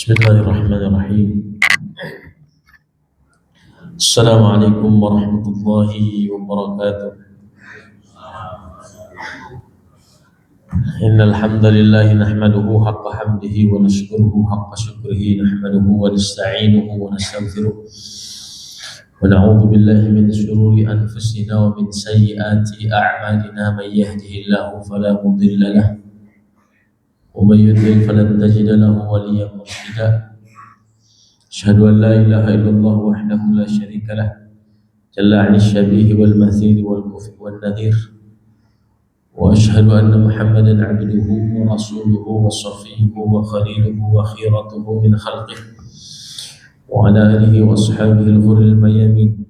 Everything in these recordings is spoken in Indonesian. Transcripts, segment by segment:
Bismillahirrahmanirrahim. Assalamualaikum warahmatullahi wabarakatuh. Innal hamdalillah nahmaduhu haqqa hamdihi wa nashkuruhu haqqa shukrihi nahmaduhu wa nasta'inuhu wa nastaghfiruh wa na'udzu billahi min shururi anfusina wa min sayyiati a'malina man yahdihillahu fala mudilla lahu wa man yudlil falan tajida lahu waliyyan murshida. Asyhadu an la ilaha illallah wahdahu la syarika lah jalla 'anil syabihi wal mathil wal kufi wan nadhir wa asyhadu anna Muhammadan 'abduhu wa rasuluhu wa safiyyuhu wa khaliluhu wa khiratuhu min khalqihi wa ala alihi wa ashabihi al-ghurril mayamin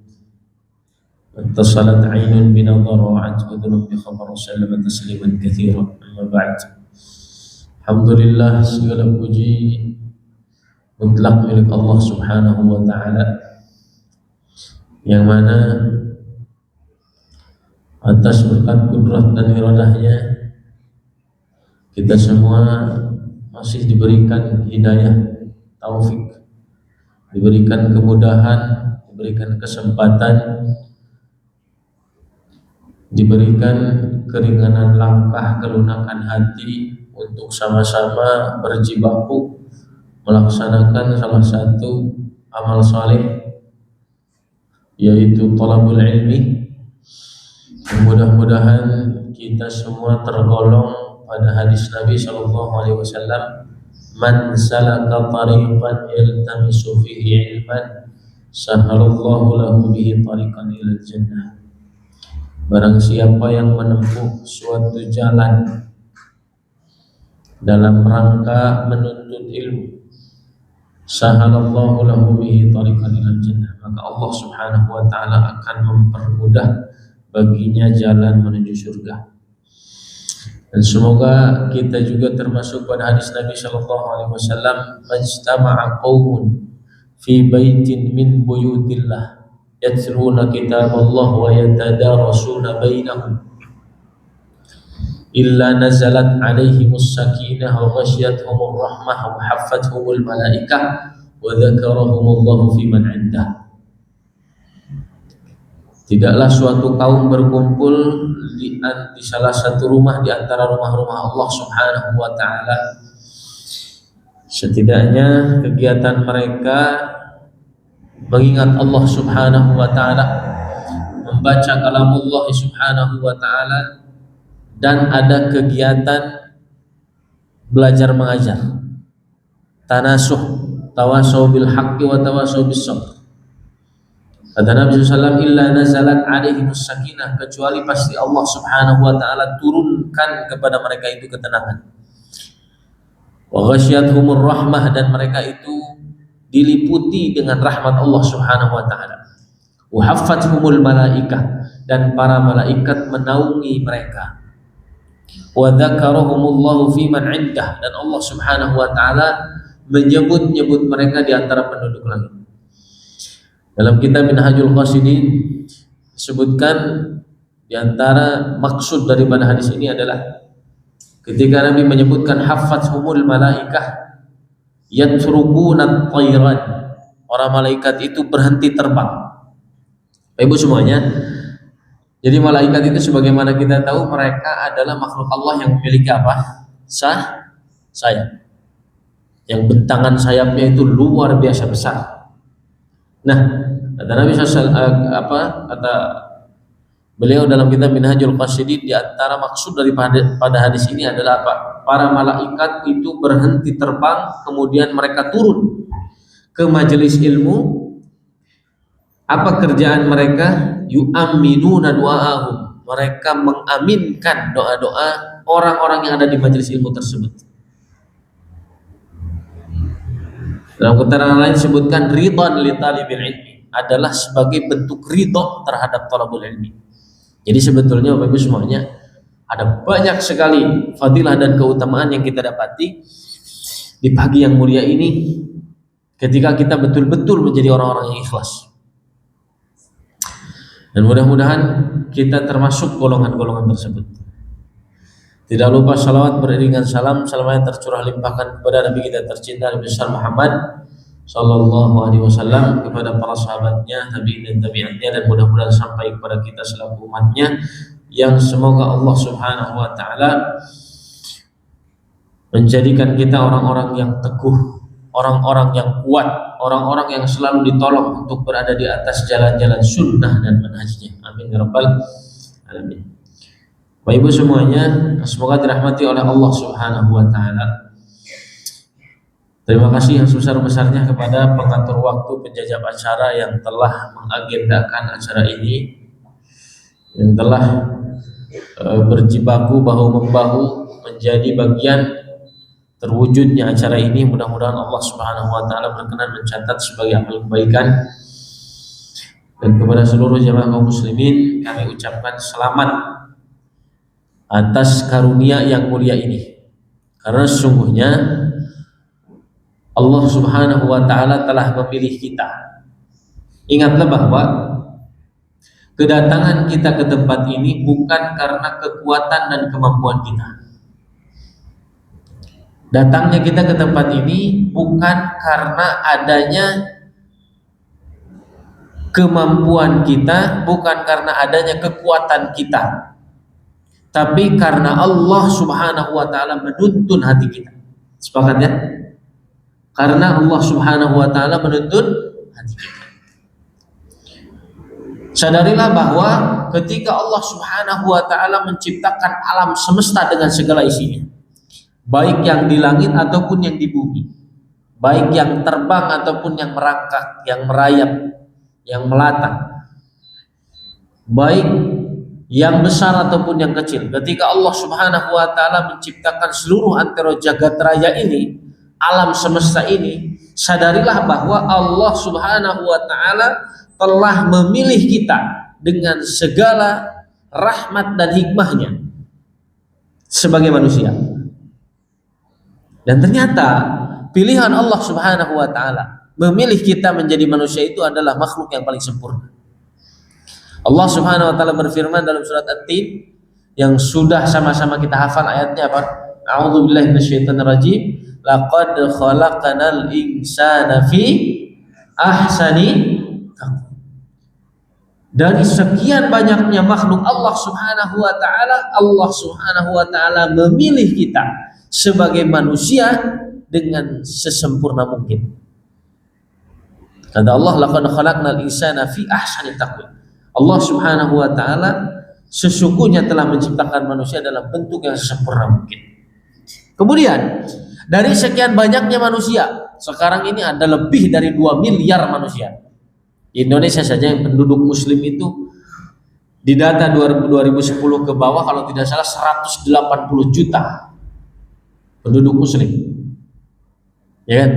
اتصلت عين بنظر وعت أذن بخبر وسلم تسليما كثيرا. أما بعد, alhamdulillah, segala puji mutlak milik Allah Subhanahu wa ta'ala, yang mana atas berkat kudrat dan iradahnya kita semua masih diberikan hidayah, taufik, diberikan kemudahan, diberikan kesempatan, diberikan keringanan langkah, kelunakan hati untuk sama-sama berjibaku melaksanakan salah satu amal saleh, yaitu thalabul ilmi. Mudah-mudahan kita semua tergolong pada hadis Nabi sallallahu alaihi wasallam, man salaka tariqan yaltamisu fihi ilman sahalallahu lahu bihi tariqan ilal jannah. Barang siapa yang menempuh suatu jalan dalam rangka menuntut ilmu, sahalallahu lahu bihi tariqan ilal jannah, maka Allah Subhanahu wa ta'ala akan mempermudah baginya jalan menuju surga. Dan semoga kita juga termasuk pada hadis Nabi sallallahu alaihi wasallam, majtama'a qaumun fi baitin min buyutillah yatluna kitaballah wa yatadarasuna bainahum illa nazalat alaihimus sakinah wa ghasyiyatuhumur rahmah wa haffathumul malaikah wa dzakarahumullahu fi man 'indah. Tidaklah suatu kaum berkumpul di salah satu rumah di antara rumah-rumah Allah Subhanahu wa ta'ala, setidaknya kegiatan mereka mengingat Allah Subhanahu wa ta'ala, membaca kalamullah Subhanahu wa ta'ala, dan ada kegiatan belajar mengajar, tanasuh, tawasau bil haqqi wa tawasau bis sabr. Kata Nabi SAW, illa nazalat alaihimus sakinah, kecuali pasti Allah Subhanahu wa ta'ala turunkan kepada mereka itu ketenangan. Wa ghasyiyatuhumur rahmah, dan mereka itu diliputi dengan rahmat Allah Subhanahu wa ta'ala. Wa haffathumul malaikah, dan para malaikat menaungi mereka. Wa dzakarahumullahu fi man 'indah, dan Allah Subhanahu wa ta'ala menyebut-nyebut mereka di antara penduduk langit. Dalam kitab Minhajul Qasidin disebutkan di antara maksud daripada hadis ini adalah ketika Nabi menyebutkan haffathumul malaikah yatrukuna at-tayran, orang malaikat itu berhenti terbang. Ibu semuanya, jadi malaikat itu sebagaimana kita tahu mereka adalah makhluk Allah yang memiliki apa? Sayap. Yang bentangan sayapnya itu luar biasa besar. Nah, kata Nabi SAW, kata beliau dalam kitab Minhajul Qasidin, di antara maksud pada hadis ini adalah apa? Para malaikat itu berhenti terbang, kemudian mereka turun ke majelis ilmu. Apa kerjaan mereka? Yu'amminuna du'a'ahum, mereka mengaminkan doa-doa orang-orang yang ada di majelis ilmu tersebut. Dalam keterangan lain disebutkan ridhan li talibil ilmi, adalah sebagai bentuk ridho terhadap talabul ilmi. Jadi sebetulnya Bapak Ibu semuanya, ada banyak sekali fadilah dan keutamaan yang kita dapati di pagi yang mulia ini ketika kita betul-betul menjadi orang-orang yang ikhlas. Dan mudah-mudahan kita termasuk golongan-golongan tersebut. Tidak lupa salawat beriringan salam selamanya tercurah limpahkan kepada Nabi kita tercinta Nabi besar Muhammad Sallallahu Alaihi Wasallam, kepada para sahabatnya, tabi'in dan tabi'atnya, dan mudah-mudahan sampai kepada kita selaku umatnya, yang semoga Allah Subhanahu Wa Taala menjadikan kita orang-orang yang teguh, orang-orang yang kuat, orang-orang yang selalu ditolong untuk berada di atas jalan-jalan sunnah dan manhajnya. Amin ya rabbal alamin. Bapak Ibu semuanya, semoga dirahmati oleh Allah Subhanahu Wa Taala. Terima kasih yang sebesar-besarnya kepada pengatur waktu, penjajah acara yang telah mengagendakan acara ini, yang telah berjibaku bahu-membahu menjadi bagian terwujudnya acara ini. Mudah-mudahan Allah Subhanahu Wa Taala berkenan mencatat sebagai amal kebaikan. Dan kepada seluruh jamaah kaum muslimin, kami ucapkan selamat atas karunia yang mulia ini, karena sesungguhnya Allah Subhanahu Wa Taala telah memilih kita. Ingatlah bahwa kedatangan kita ke tempat ini bukan karena kekuatan dan kemampuan kita. Datangnya kita ke tempat ini bukan karena adanya kemampuan kita, bukan karena adanya kekuatan kita, tapi karena Allah Subhanahu Wa Taala menuntun hati kita. Sepakat ya? Karena Allah Subhanahu Wa Taala menuntun hati kita. Sadarilah bahwa ketika Allah Subhanahu Wa Taala menciptakan alam semesta dengan segala isinya, baik yang di langit ataupun yang di bumi, baik yang terbang ataupun yang merangkak, yang merayap, yang melata, baik yang besar ataupun yang kecil. Ketika Allah Subhanahu Wa Taala menciptakan seluruh antara jagat raya ini, alam semesta ini, sadarilah bahwa Allah Subhanahu Wa Taala telah memilih kita dengan segala rahmat dan hikmahnya sebagai manusia. Dan ternyata pilihan Allah Subhanahu Wa Taala memilih kita menjadi manusia itu adalah makhluk yang paling sempurna. Allah Subhanahu Wa Taala berfirman dalam surat At-Tin yang sudah sama-sama kita hafal ayatnya apa? A'udzubillahi minasyaitonirrajim. Laqad khalaqnal insana fi ahsani taqwim. Dari sekian banyaknya makhluk Allah Subhanahu Wa Taala, Allah Subhanahu Wa Taala memilih kita sebagai manusia dengan sesempurna mungkin. Kata Allah, laqad khalaqnal insana fi ahsani taqwim. Allah Subhanahu Wa Taala sesungguhnya telah menciptakan manusia dalam bentuk yang sesempurna mungkin. Kemudian dari sekian banyaknya manusia, sekarang ini ada lebih dari 2 miliar manusia. Di Indonesia saja yang penduduk muslim itu di data 2010 ke bawah kalau tidak salah 180 juta penduduk muslim. Ya kan?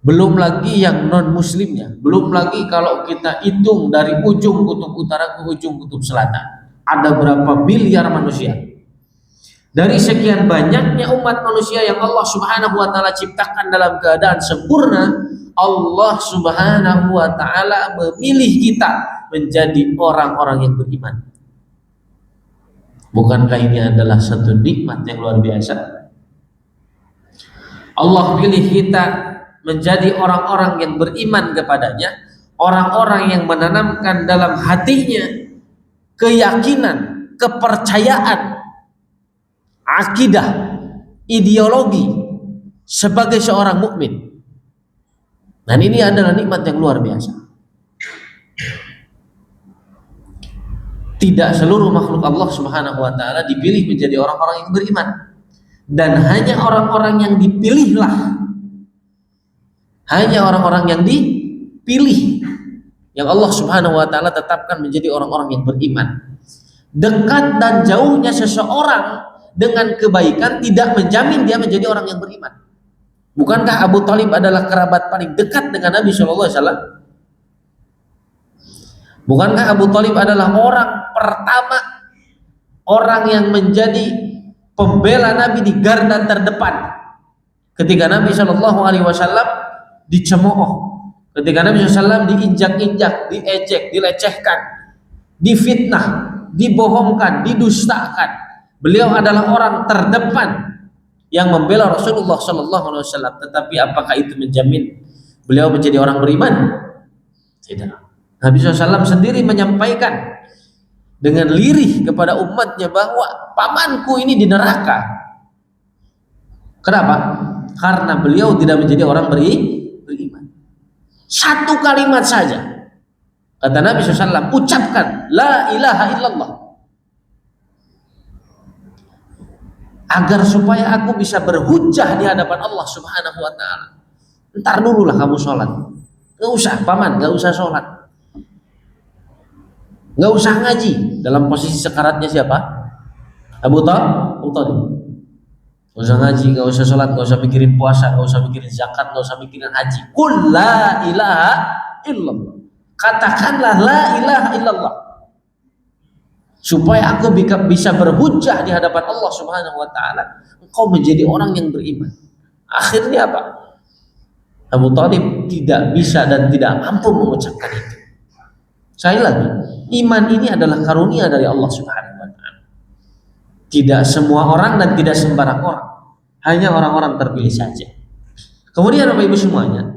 Belum lagi yang non muslimnya, belum lagi kalau kita hitung dari ujung kutub utara ke ujung kutub selatan, ada berapa miliar manusia. Dari sekian banyaknya umat manusia yang Allah Subhanahu Wa Taala ciptakan dalam keadaan sempurna, Allah Subhanahu Wa Taala memilih kita menjadi orang-orang yang beriman. Bukankah ini adalah satu nikmat yang luar biasa? Allah pilih kita menjadi orang-orang yang beriman kepadanya, orang-orang yang menanamkan dalam hatinya keyakinan, kepercayaan, akidah, ideologi sebagai seorang mukmin. Dan ini adalah nikmat yang luar biasa. Tidak seluruh makhluk Allah Subhanahu Wa Taala dipilih menjadi orang-orang yang beriman, dan hanya orang-orang yang dipilihlah, hanya orang-orang yang dipilih yang Allah Subhanahu Wa Taala tetapkan menjadi orang-orang yang beriman. Dekat dan jauhnya seseorang dengan kebaikan tidak menjamin dia menjadi orang yang beriman. Bukankah Abu Thalib adalah kerabat paling dekat dengan Nabi Shallallahu Alaihi Wasallam? Bukankah Abu Thalib adalah orang pertama, orang yang menjadi pembela Nabi di garda terdepan ketika Nabi Shallallahu Alaihi Wasallam dicemooh, ketika Nabi SAW diinjak-injak, diejek, dilecehkan, difitnah, dibohongkan, didustakan, Beliau adalah orang terdepan yang membela Rasulullah Sallallahu Alaihi Wasallam. Tetapi apakah itu menjamin beliau menjadi orang beriman? Tidak. Nabi SAW sendiri menyampaikan dengan lirih kepada umatnya bahwa pamanku ini di neraka. Kenapa? Karena beliau tidak menjadi orang beriman. Satu kalimat saja kata Nabi SAW, ucapkan la ilaha illallah, agar supaya aku bisa berhujjah di hadapan Allah Subhanahu wa Ta'ala. Ntar dulu lah kamu sholat, nggak usah paman, nggak usah sholat, nggak usah ngaji. Dalam posisi sekaratnya siapa? Abu Thalib. Nggak usah ngaji, nggak usah sholat, nggak usah mikirin puasa, nggak usah mikirin zakat, nggak usah mikirin haji. Qul la ilaha illallah, katakanlah la ilaha illallah, supaya aku bisa berhujjah di hadapan Allah Subhanahu wa Ta'ala. Engkau menjadi orang yang beriman. Akhirnya apa? Abu Thalib tidak bisa dan tidak mampu mengucapkan itu. Sekali lagi, iman ini adalah karunia dari Allah Subhanahu wa Ta'ala. Tidak semua orang dan tidak sembarang orang, hanya orang-orang terpilih saja. Kemudian Bapak Ibu semuanya,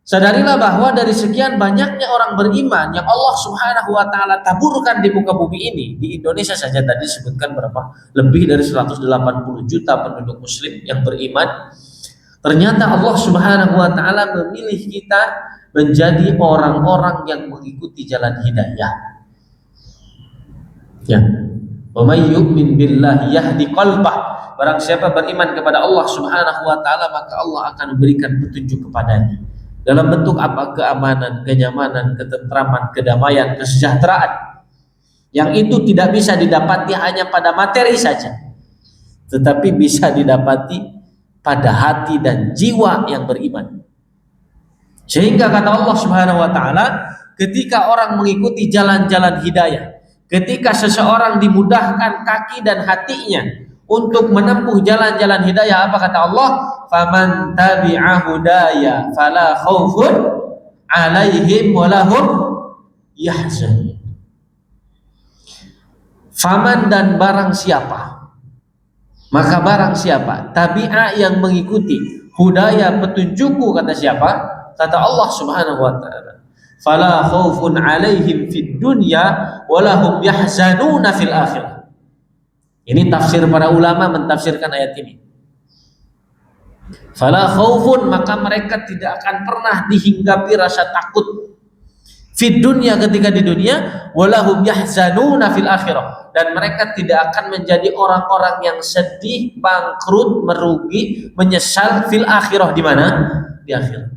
sadarilah bahwa dari sekian banyaknya orang beriman yang Allah Subhanahu wa Ta'ala taburkan di muka bumi ini, di Indonesia saja tadi disebutkan berapa? Lebih dari 180 juta penduduk muslim yang beriman. Ternyata Allah Subhanahu wa Ta'ala memilih kita menjadi orang-orang yang mengikuti jalan hidayah. Ya. Wa may yu'min billahi yahdi qalbah. Barang siapa beriman kepada Allah Subhanahu wa Ta'ala, maka Allah akan memberikan petunjuk kepadanya. Dalam bentuk apa? Keamanan, kenyamanan, ketentraman, kedamaian, kesejahteraan. Yang itu tidak bisa didapati hanya pada materi saja, tetapi bisa didapati pada hati dan jiwa yang beriman. Sehingga kata Allah Subhanahu wa Ta'ala, ketika orang mengikuti jalan-jalan hidayah, ketika seseorang dimudahkan kaki dan hatinya untuk menempuh jalan-jalan hidayah, apa kata Allah? Faman tabi'a hudaya fala khaufun 'alaihim wa lahum yahzanun. Faman, dan barang siapa, maka barang siapa tabi'a yang mengikuti hudaya petunjukku, kata siapa? Kata Allah Subhanahu wa Ta'ala, fala khaufun 'alaihim fid dunya wa lahum yahzanuna fil akhirah. Ini tafsir para ulama mentafsirkan ayat ini. Fala khaufun, maka mereka tidak akan pernah dihinggapi rasa takut fid dunya, ketika di dunia, walahum yahzanuna fil akhirah, dan mereka tidak akan menjadi orang-orang yang sedih, bangkrut, merugi, menyesal fil akhirah. Di mana? Di akhirat.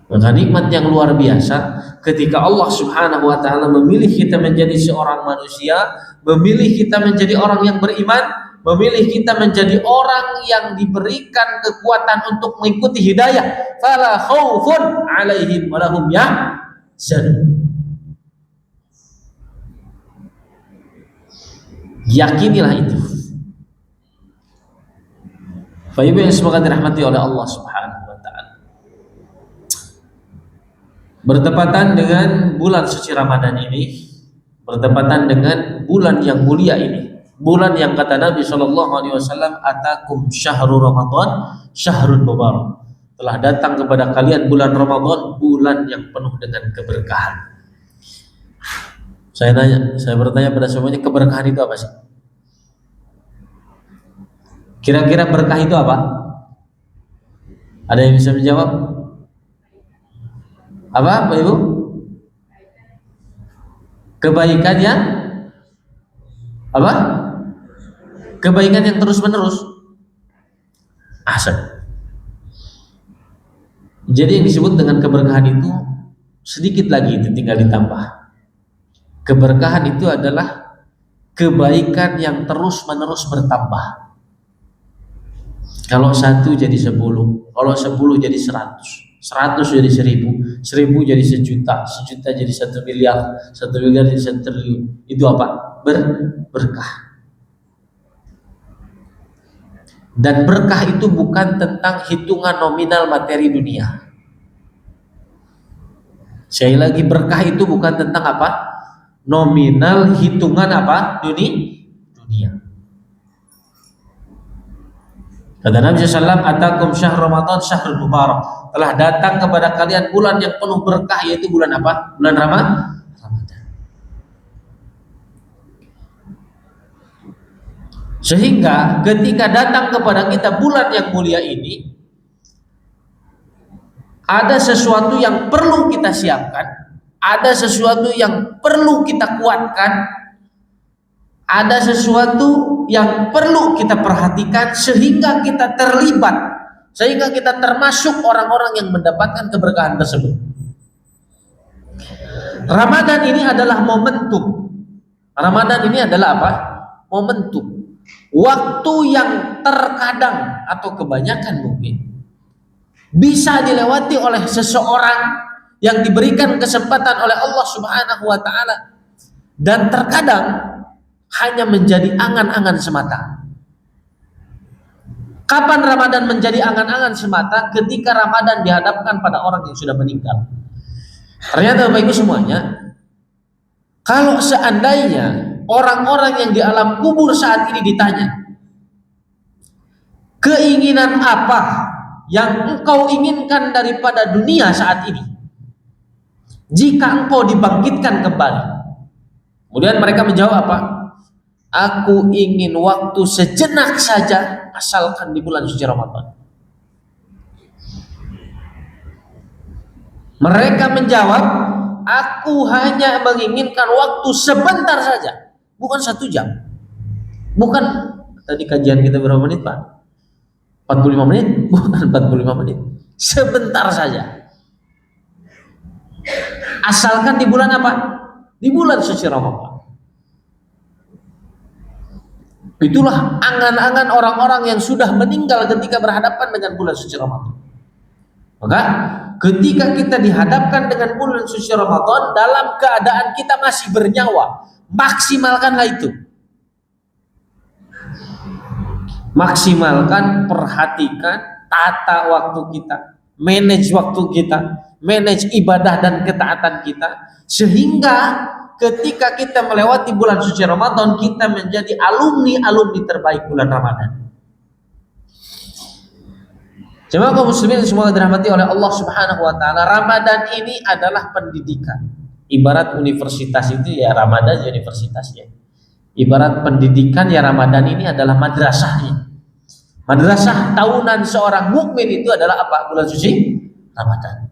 Maka nikmat yang luar biasa ketika Allah Subhanahu wa Ta'ala memilih kita menjadi seorang manusia, memilih kita menjadi orang yang beriman, memilih kita menjadi orang yang diberikan kekuatan untuk mengikuti hidayah. Fala khaufun 'alaihim wa lahum yahzanun. Yakinilah itu. Bapak Ibu yang semoga dirahmati oleh Allah Subhanahu wa Ta'ala. Bertepatan dengan bulan suci Ramadan ini, bertepatan dengan bulan yang mulia ini, bulan yang kata Nabi SAW, atakum syahrul Ramadan syahrul mubarak, telah datang kepada kalian bulan Ramadan, bulan yang penuh dengan keberkahan. Saya bertanya pada semuanya, keberkahan itu apa sih? Kira-kira berkah itu apa? Ada yang bisa menjawab? Apa Pak Ibu? Kebaikan yang apa? Kebaikan yang terus-menerus. Ahsan. Jadi yang disebut dengan keberkahan itu sedikit lagi itu tinggal ditambah. Keberkahan itu adalah kebaikan yang terus-menerus bertambah. Kalau 1 jadi 10, kalau 10 jadi 100, 100 jadi 1000, 1000 jadi 1 juta, 1 juta jadi 1 miliar, 1 miliar jadi 1 triliun. Itu apa? Berkah. Dan berkah itu bukan tentang hitungan nominal materi dunia. Sekali lagi, berkah itu bukan tentang apa? nominal hitungan apa? Dunia. Kata Nabi SAW, atakum syahr Ramadan syahrul mubarak. Telah datang kepada kalian bulan yang penuh berkah, yaitu bulan apa? Bulan Ramadan. Sehingga ketika datang kepada kita bulan yang mulia ini, ada sesuatu yang perlu kita siapkan, ada sesuatu yang perlu kita kuatkan, ada sesuatu yang perlu kita perhatikan sehingga kita terlibat, sehingga kita termasuk orang-orang yang mendapatkan keberkahan tersebut. Ramadan ini adalah momentum. Ramadan ini adalah apa? Momentum. Waktu yang terkadang atau kebanyakan mungkin bisa dilewati oleh seseorang yang diberikan kesempatan oleh Allah Subhanahu wa taala, dan terkadang hanya menjadi angan-angan semata. Kapan Ramadan menjadi angan-angan semata? Ketika Ramadan dihadapkan pada orang yang sudah meninggal. Ternyata Bapak Ibu semuanya, kalau seandainya orang-orang yang di alam kubur saat ini ditanya, keinginan apa yang engkau inginkan daripada dunia saat ini jika engkau dibangkitkan kembali? Kemudian mereka menjawab apa? Aku ingin waktu sejenak saja, asalkan di bulan suci Ramadan. Mereka menjawab, aku hanya menginginkan waktu sebentar saja, bukan 1 jam. Bukan tadi kajian kita berapa menit, Pak? 45 menit? Bukan 45 menit. Sebentar saja. Asalkan di bulan apa? Di bulan suci Ramadan. Itulah angan-angan orang-orang yang sudah meninggal ketika berhadapan dengan bulan suci Ramadan. Maka ketika kita dihadapkan dengan bulan suci Ramadan dalam keadaan kita masih bernyawa, maksimalkanlah itu. Maksimalkan, perhatikan, tata waktu kita, manage waktu kita, manage ibadah dan ketaatan kita, sehingga ketika kita melewati bulan suci Ramadan, kita menjadi alumni terbaik bulan Ramadan. Jemaah kaum muslimin semua dirahmati oleh Allah Subhanahu wa taala, Ramadan ini adalah pendidikan. Ibarat universitas itu ya Ramadan universitasnya. Ibarat pendidikan ya Ramadan ini adalah madrasahnya. Madrasah tahunan seorang mukmin itu adalah apa? Bulan suci Ramadan.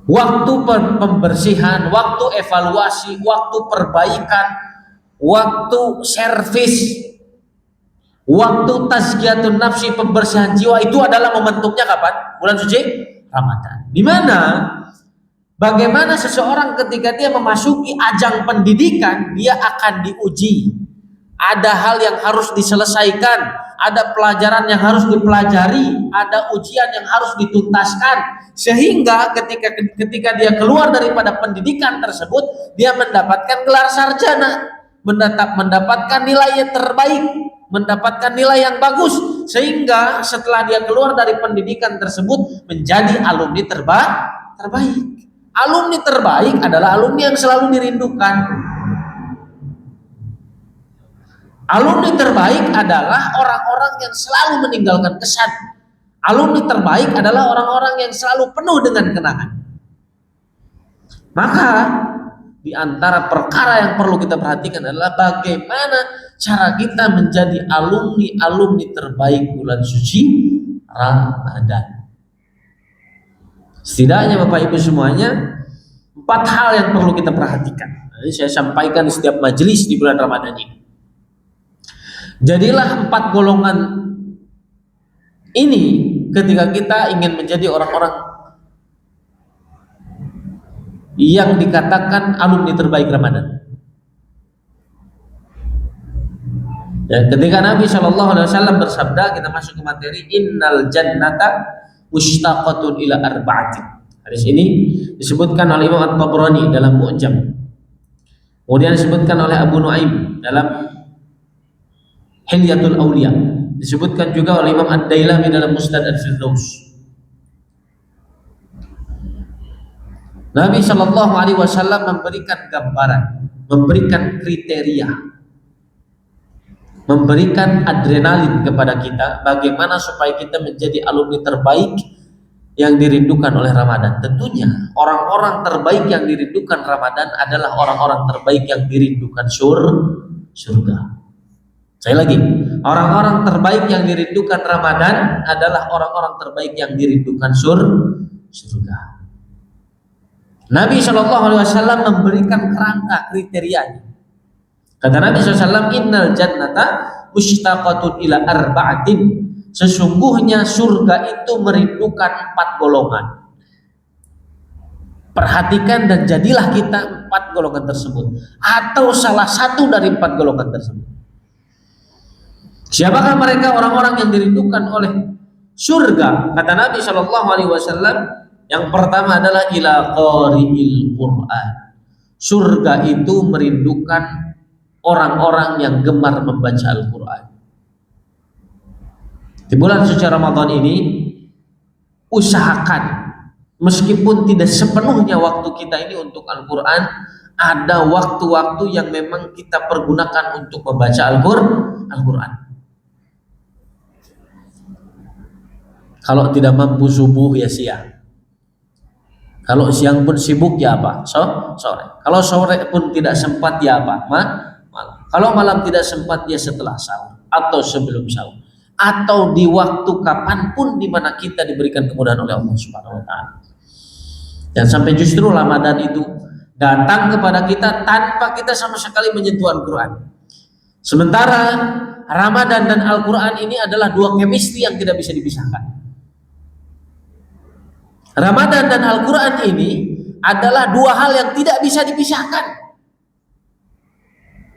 Waktu pembersihan, waktu evaluasi, waktu perbaikan, waktu servis, waktu tazkiyatun nafsi, pembersihan jiwa, itu adalah momentumnya kapan? Bulan suci Ramadan. Di mana bagaimana seseorang ketika dia memasuki ajang pendidikan, dia akan diuji. Ada hal yang harus diselesaikan, ada pelajaran yang harus dipelajari, ada ujian yang harus dituntaskan, sehingga ketika dia keluar daripada pendidikan tersebut, dia mendapatkan gelar sarjana, mendapatkan nilai yang terbaik, mendapatkan nilai yang bagus, sehingga setelah dia keluar dari pendidikan tersebut menjadi alumni terbaik. Alumni terbaik adalah alumni yang selalu dirindukan. Alumni terbaik adalah orang-orang yang selalu meninggalkan kesan. Alumni terbaik adalah orang-orang yang selalu penuh dengan kenangan. Maka di antara perkara yang perlu kita perhatikan adalah bagaimana cara kita menjadi alumni terbaik bulan suci Ramadan. Setidaknya Bapak Ibu semuanya 4 hal yang perlu kita perhatikan. Nanti saya sampaikan di setiap majelis di bulan Ramadan ini. Jadilah 4 golongan ini ketika kita ingin menjadi orang-orang yang dikatakan alumni terbaik Ramadan. Ya, ketika Nabi SAW bersabda, kita masuk ke materi, innal jannata mushtaqatun ila arba'atin. Hadis ini disebutkan oleh Imam At-Tabrani dalam Mu'jam. Kemudian disebutkan oleh Abu Nuaim dalam Hilyatul Awliya. Disebutkan juga oleh Imam Ad-Dailami dalam Musnad Al-Firdaus. Nabi Shallallahu Alaihi Wasallam memberikan gambaran, memberikan kriteria, memberikan adrenalin kepada kita, bagaimana supaya kita menjadi alumni terbaik yang dirindukan oleh Ramadan. Tentunya orang-orang terbaik yang dirindukan Ramadan adalah orang-orang terbaik yang dirindukan surga. Saya lagi, orang-orang terbaik yang dirindukan Ramadan adalah orang-orang terbaik yang dirindukan surga. Nabi Shallallahu Alaihi Wasallam memberikan kerangka kriterianya. Kata Nabi SAW, innal jannata mushtaqatun ila arba'atin. Sesungguhnya surga itu merindukan 4 golongan. Perhatikan dan jadilah kita 4 golongan tersebut, atau salah satu dari 4 golongan tersebut. Siapakah mereka orang-orang yang dirindukan oleh surga? Kata Nabi SAW, yang pertama adalah ila qari'il Qur'an. Surga itu merindukan orang-orang yang gemar membaca Al-Quran. Di bulan suci Ramadan ini, usahakan meskipun tidak sepenuhnya waktu kita ini untuk Al-Quran, ada waktu-waktu yang memang kita pergunakan untuk membaca Al-Quran. Kalau tidak mampu subuh ya siang. Kalau siang pun sibuk ya apa? Sore. Kalau sore pun tidak sempat ya apa? Malam. Kalau malam tidak sempat ya setelah sahur atau sebelum sahur, atau di waktu kapanpun di mana kita diberikan kemudahan oleh Allah Subhanahu wa taala. Dan sampai justru Ramadan itu datang kepada kita tanpa kita sama sekali menyentuh Al-Quran. Sementara Ramadan dan Al-Quran ini adalah dua chemistry yang tidak bisa dipisahkan. Ramadan dan Al-Quran ini adalah dua hal yang tidak bisa dipisahkan.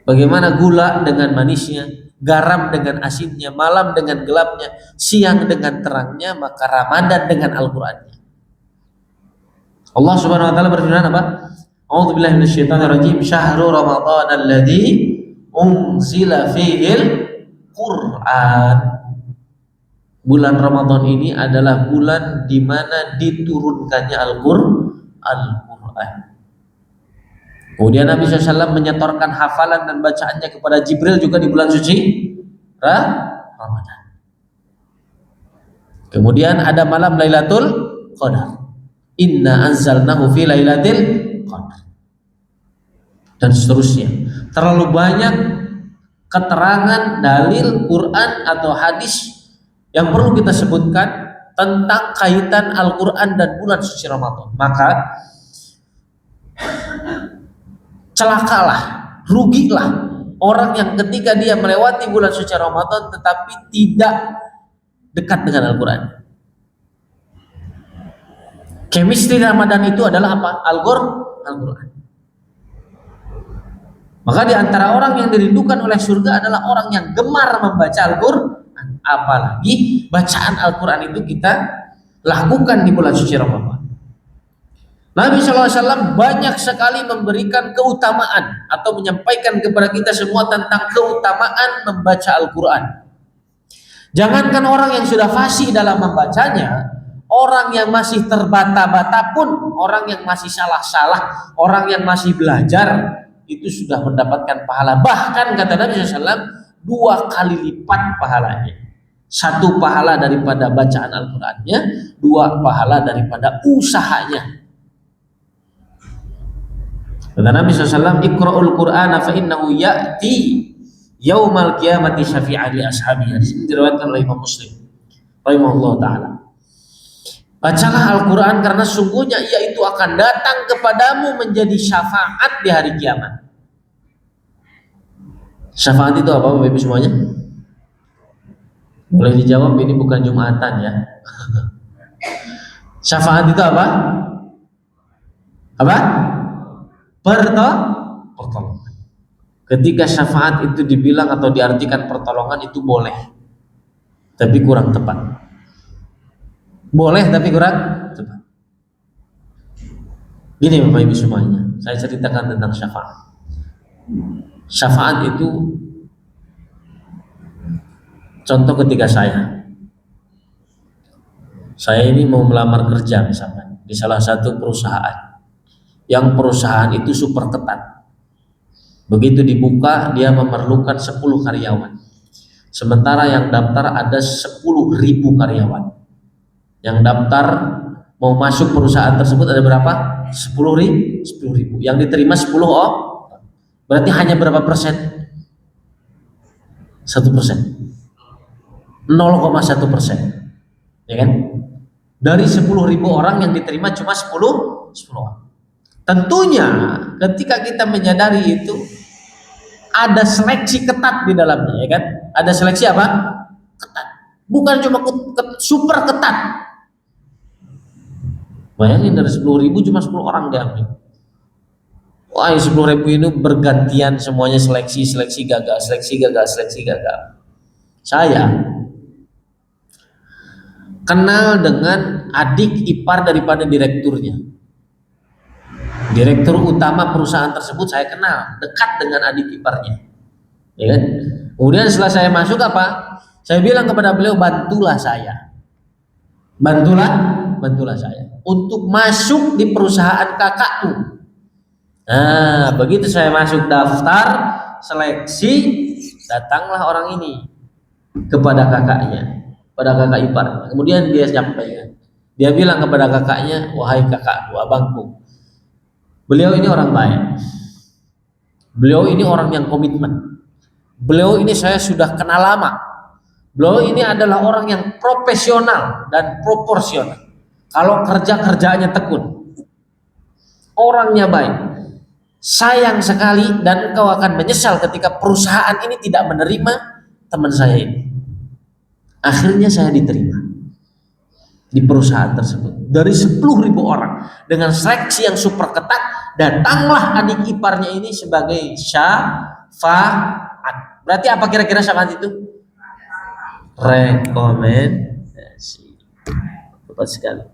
Bagaimana gula dengan manisnya, garam dengan asinnya, malam dengan gelapnya, siang dengan terangnya, maka Ramadan dengan Al-Qurannya. Allah Subhanahu wa taala berfirman apa? A'udzubillahi minasyaitonirrajim. Syahrul Ramadan alladzi unzila fihil Qur'an. Bulan Ramadan ini adalah bulan di mana diturunkannya Al-Quran. Kemudian Nabi SAW menyetorkan hafalan dan bacaannya kepada Jibril juga di bulan suci Ramadan. Kemudian ada malam Lailatul Qadar. Inna anzalnahu fi Lailatul Qadar. Dan seterusnya. Terlalu banyak keterangan dalil Quran atau hadis yang perlu kita sebutkan tentang kaitan Al-Quran dan bulan suci Ramadan. Maka celakalah, rugilah orang yang ketika dia melewati bulan suci Ramadan tetapi tidak dekat dengan Al-Quran. Chemistry Ramadan itu adalah apa? Al-Quran. Maka di antara orang yang dirindukan oleh surga adalah orang yang gemar membaca Al-Quran. Apalagi bacaan Al-Quran itu kita lakukan di bulan suci Ramadan. Nabi SAW banyak sekali memberikan keutamaan atau menyampaikan kepada kita semua tentang keutamaan membaca Al-Quran. Jangankan orang yang sudah fasih dalam membacanya, orang yang masih terbata-bata pun, orang yang masih salah-salah, orang yang masih belajar, itu sudah mendapatkan pahala. Bahkan kata Nabi SAW, 2 kali lipat pahalanya. 1 pahala daripada bacaan Al-Qurannya, 2 pahala daripada usahanya. Kata Nabi SAW, Iqra'ul Qur'ana fa innahu ya'ti yaumal qiyamati syafi'an li ashabihi. Ini diriwayatkan oleh Imam Muslim rahimahullah ta'ala. Bacalah Al-Quran karena sungguhnya ia itu akan datang kepadamu menjadi syafaat di hari kiamat. Syafaat itu apa Bapak Ibu semuanya? Boleh dijawab, ini bukan Jumatan ya. Syafaat itu apa? Apa? Pertolongan. Ketika syafaat itu dibilang atau diartikan pertolongan itu boleh, tapi kurang tepat. Boleh tapi kurang tepat. Gini Bapak Ibu semuanya, saya ceritakan tentang syafaat. Syafaat itu contoh ketika saya ini mau melamar kerja misalkan di salah satu perusahaan. yang perusahaan itu super ketat. Begitu dibuka dia memerlukan 10 karyawan. Sementara yang daftar ada 10.000 karyawan. Yang daftar mau masuk perusahaan tersebut ada berapa? 10.000. Yang diterima 10 berarti hanya berapa persen? 1%. 0,1%. Ya kan? Dari 10.000 orang yang diterima cuma 10 orang. Tentunya ketika kita menyadari itu ada seleksi ketat di dalamnya, ya kan? Ada seleksi apa? Ketat. Bukan cuma super ketat. Bayangin dari 10.000 cuma 10 orang diambil. Wah, 10.000 ini bergantian semuanya seleksi gagal. Saya kenal dengan adik ipar daripada direkturnya. Direktur utama perusahaan tersebut saya kenal, dekat dengan adik iparnya. Ya kan? Kemudian setelah saya masuk apa? Saya bilang kepada beliau, bantulah saya. Bantulah saya untuk masuk di perusahaan kakakku. Nah, begitu saya masuk daftar seleksi, datanglah orang ini kepada kakaknya, pada kakak ipar. Kemudian dia sampaikan, dia bilang kepada kakaknya, wahai kakakku, abangku, beliau ini orang baik, beliau ini orang yang komitmen, beliau ini saya sudah kenal lama, beliau ini adalah orang yang profesional dan proporsional. Kalau kerjanya tekun, orangnya baik. Sayang sekali dan engkau akan menyesal ketika perusahaan ini tidak menerima teman saya ini. Akhirnya saya diterima di perusahaan tersebut. Dari 10.000 orang dengan seleksi yang super ketat, datanglah adik iparnya ini sebagai syafaat. Berarti apa kira-kira syafaat itu? Rekomendasi. Tepat sekali.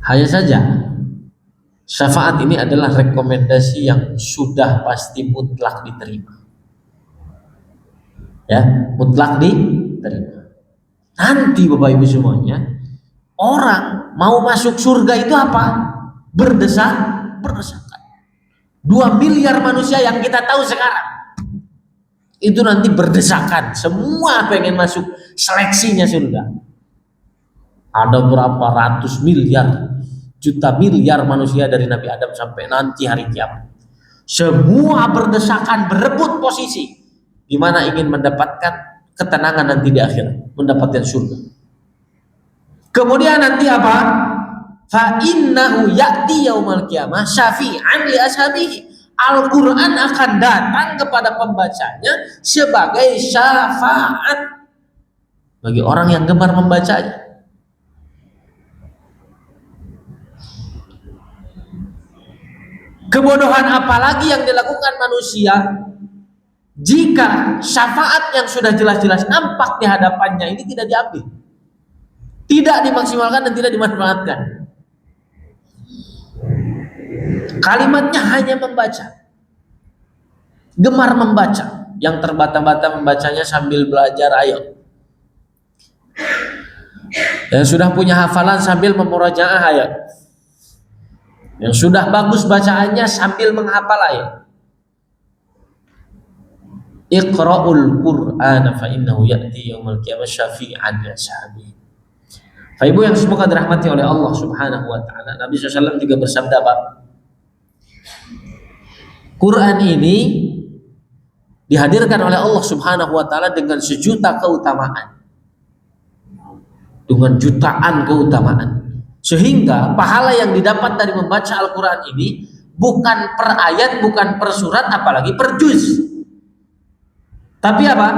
Hanya saja syafaat ini adalah rekomendasi yang sudah pasti mutlak diterima. Ya, mutlak diterima. Nanti Bapak Ibu semuanya, orang mau masuk surga itu apa? Berdesakan. 2 miliar manusia yang kita tahu sekarang itu nanti berdesakan, semua pengen masuk seleksinya surga. Ada berapa ratus miliar, juta miliar manusia dari Nabi Adam sampai nanti hari kiamat. Semua berdesakan berebut posisi di mana ingin mendapatkan ketenangan nanti di akhirat, mendapatkan surga. Kemudian nanti apa? Fa innahu ya'ti yaumal qiyamah syafi'an li ashabihi. Al-Qur'an akan datang kepada pembacanya sebagai syafaat bagi orang yang gemar membacanya. Kebodohan apalagi yang dilakukan manusia jika syafaat yang sudah jelas-jelas nampak di hadapannya ini tidak diambil, tidak dimaksimalkan dan tidak dimanfaatkan. Kalimatnya hanya membaca, gemar membaca, yang terbata-bata membacanya sambil belajar ayat, yang sudah punya hafalan sambil memurajaah ayat, yang sudah bagus bacaannya sambil menghafal ayat. Iqra'ul Qur'ana fa innahu ya'ti yaumal qiyamah syafi'an li ashabihi. Fa Ibu yang semoga dirahmati oleh Allah Subhanahu wa taala, Nabi SAW juga bersabda, Pak, Quran ini dihadirkan oleh Allah Subhanahu wa taala dengan sejuta keutamaan, dengan jutaan keutamaan, sehingga pahala yang didapat dari membaca Al-Quran ini bukan per ayat, bukan per surat, apalagi per juz. Tapi apa?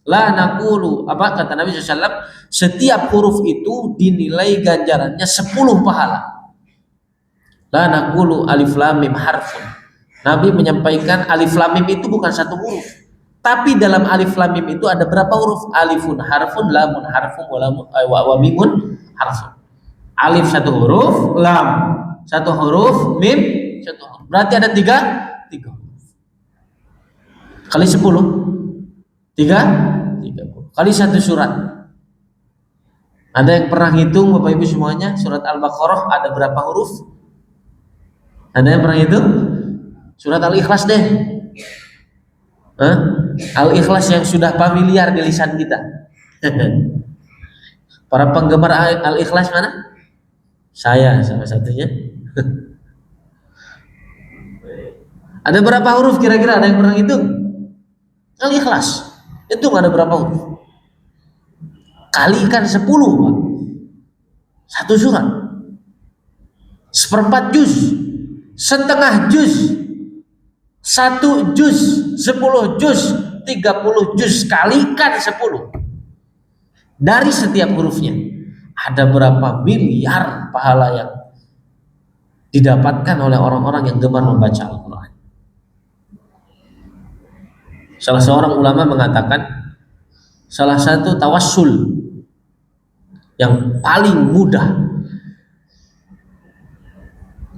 La naqulu, apa kata Nabi SAW, setiap huruf itu dinilai ganjarannya 10 pahala. La naqulu alif lam mim harfun. Nabi menyampaikan alif lam mim itu bukan satu huruf, tapi dalam alif lam mim itu ada berapa huruf? Alifun harfun, lamun harfun, wa mimun harfun. Alif satu huruf, lam satu huruf, mim satu huruf. Berarti ada tiga huruf. Kali 10, 30 kali satu surat. Ada yang pernah hitung Bapak Ibu semuanya, surat Al-Baqarah ada berapa huruf? Ada yang pernah hitung? Surat Al-Ikhlas deh. Al-Ikhlas yang sudah familiar di lisan kita. Para penggemar Al-Ikhlas mana? Saya salah satunya. Ada berapa huruf kira-kira? Ada yang pernah hitung? Al-Ikhlas. Hitung ada berapa huruf? Kalikan 10, Pak. Satu surat. 1/4 juz. Setengah juz. 1 juz. 10 juz. 30 juz. Kalikan 10. Dari setiap hurufnya ada berapa miliar pahala yang didapatkan oleh orang-orang yang gemar membaca Al-Quran. Salah seorang ulama mengatakan salah satu tawassul yang paling mudah